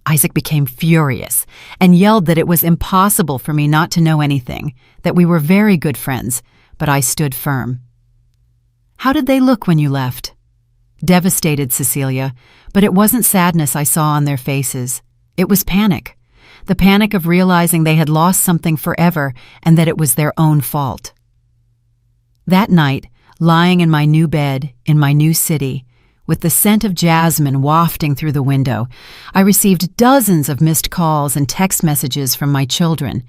Isaac became furious and yelled that it was impossible for me not to know anything, that we were very good friends, but I stood firm. "How did they look when you left?" "Devastated, Cecilia, but it wasn't sadness I saw on their faces. It was panic. The panic of realizing they had lost something forever and that it was their own fault." That night, lying in my new bed, in my new city, with the scent of jasmine wafting through the window, I received dozens of missed calls and text messages from my children.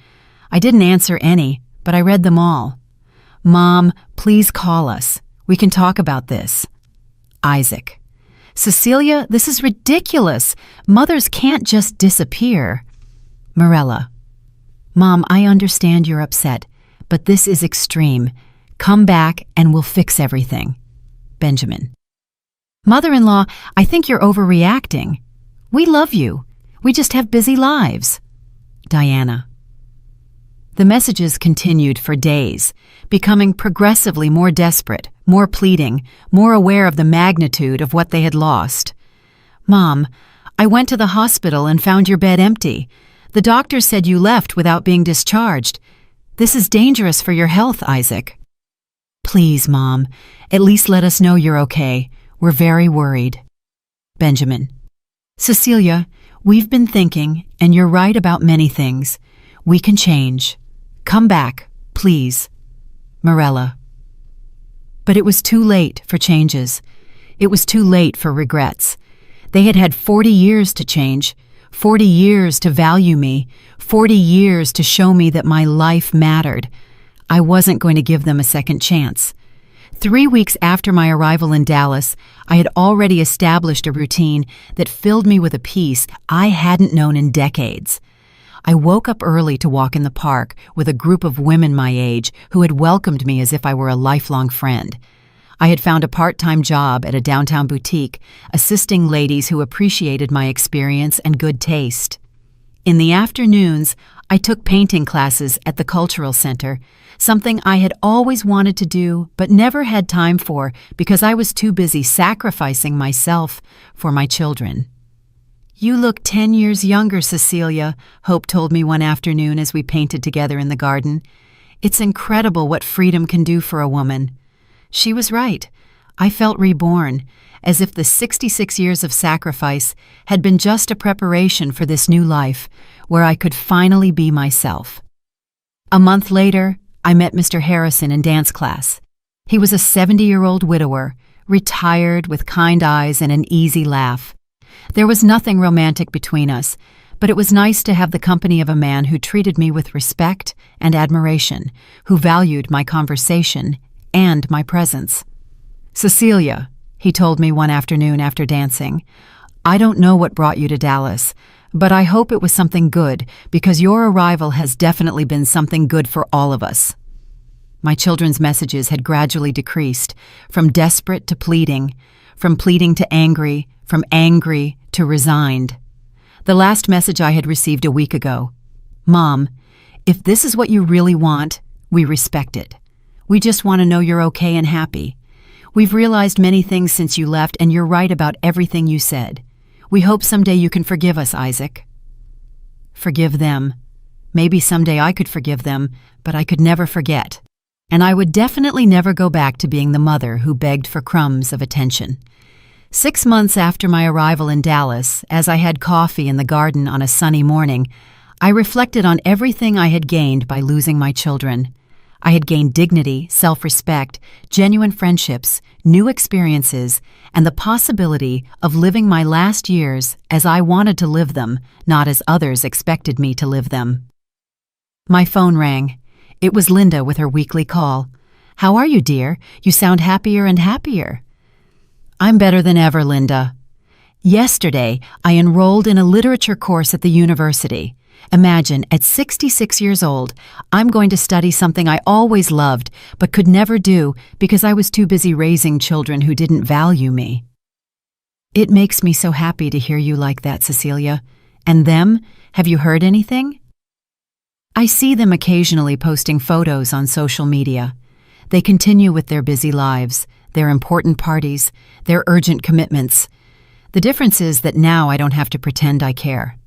I didn't answer any, but I read them all. "Mom, please call us. We can talk about this." Isaac. "Cecilia, this is ridiculous. Mothers can't just disappear." Morella. "Mom, I understand you're upset, but this is extreme. Come back and we'll fix everything." Benjamin. "Mother-in-law, I think you're overreacting. We love you. We just have busy lives." Diana. The messages continued for days, becoming progressively more desperate, more pleading, more aware of the magnitude of what they had lost. "Mom, I went to the hospital and found your bed empty. The doctor said you left without being discharged. This is dangerous for your health, Isaac." "Please, Mom, at least let us know you're okay. We're very worried." Benjamin. "Cecilia, we've been thinking, and you're right about many things. We can change. Come back, please." Morella. But it was too late for changes. It was too late for regrets. They had had 40 years to change, 40 years to value me, 40 years to show me that my life mattered. I wasn't going to give them a second chance. 3 weeks after my arrival in Dallas, I had already established a routine that filled me with a peace I hadn't known in decades. I woke up early to walk in the park with a group of women my age who had welcomed me as if I were a lifelong friend. I had found a part-time job at a downtown boutique, assisting ladies who appreciated my experience and good taste. In the afternoons, I took painting classes at the Cultural Center, something I had always wanted to do but never had time for because I was too busy sacrificing myself for my children. "You look 10 years younger, Cecilia," Hope told me one afternoon as we painted together in the garden. "It's incredible what freedom can do for a woman." She was right. I felt reborn, as if the 66 years of sacrifice had been just a preparation for this new life, where I could finally be myself. A month later, I met Mr. Harrison in dance class. He was a 70-year-old widower, retired with kind eyes and an easy laugh. There was nothing romantic between us, but it was nice to have the company of a man who treated me with respect and admiration, who valued my conversation and my presence. "Cecilia," he told me one afternoon after dancing, "I don't know what brought you to Dallas, but I hope it was something good, because your arrival has definitely been something good for all of us." My children's messages had gradually decreased, from desperate to pleading, from pleading to angry, from angry to resigned. The last message I had received a week ago: "Mom, if this is what you really want, we respect it. We just want to know you're okay and happy. We've realized many things since you left, and you're right about everything you said. We hope someday you can forgive us, Isaac." Forgive them. Maybe someday I could forgive them, but I could never forget. And I would definitely never go back to being the mother who begged for crumbs of attention. 6 months after my arrival in Dallas, as I had coffee in the garden on a sunny morning, I reflected on everything I had gained by losing my children. I had gained dignity, self-respect, genuine friendships, new experiences, and the possibility of living my last years as I wanted to live them, not as others expected me to live them. My phone rang. It was Linda with her weekly call. "How are you, dear? You sound happier and happier." "I'm better than ever, Linda. Yesterday, I enrolled in a literature course at the university. Imagine, at 66 years old, I'm going to study something I always loved but could never do because I was too busy raising children who didn't value me." It makes me so happy to hear you like that, Cecilia. And them? Have you heard anything? I see them occasionally posting photos on social media. They continue with their busy lives, their important parties, their urgent commitments. The difference is that now I don't have to pretend I care.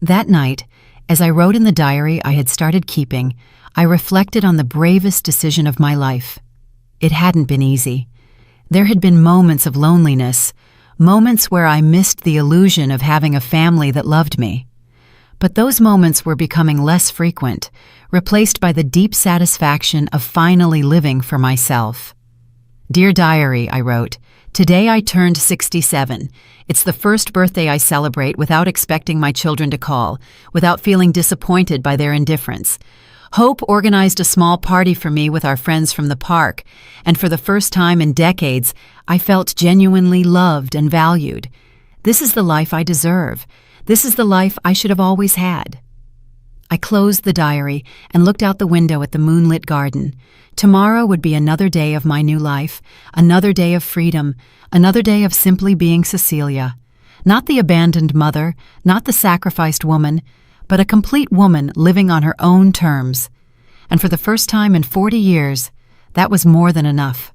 That night, as I wrote in the diary I had started keeping, I reflected on the bravest decision of my life. It hadn't been easy. There had been moments of loneliness, moments where I missed the illusion of having a family that loved me. But those moments were becoming less frequent, replaced by the deep satisfaction of finally living for myself. "Dear Diary," I wrote, "today I turned 67. It's the first birthday I celebrate without expecting my children to call, without feeling disappointed by their indifference. Hope organized a small party for me with our friends from the park, and for the first time in decades, I felt genuinely loved and valued. This is the life I deserve. This is the life I should have always had." I closed the diary and looked out the window at the moonlit garden. Tomorrow would be another day of my new life, another day of freedom, another day of simply being Cecilia. Not the abandoned mother, not the sacrificed woman, but a complete woman living on her own terms. And for the first time in 40 years, that was more than enough.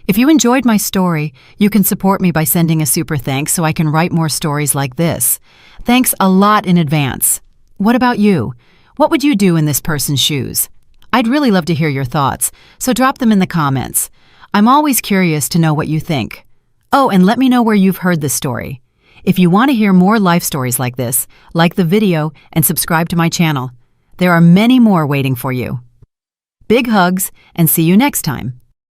If you enjoyed my story, you can support me by sending a super thanks so I can write more stories like this. Thanks a lot in advance. What about you? What would you do in this person's shoes? I'd really love to hear your thoughts, so drop them in the comments. I'm always curious to know what you think. Oh, and let me know where you've heard this story. If you want to hear more life stories like this, like the video and subscribe to my channel. There are many more waiting for you. Big hugs, and see you next time.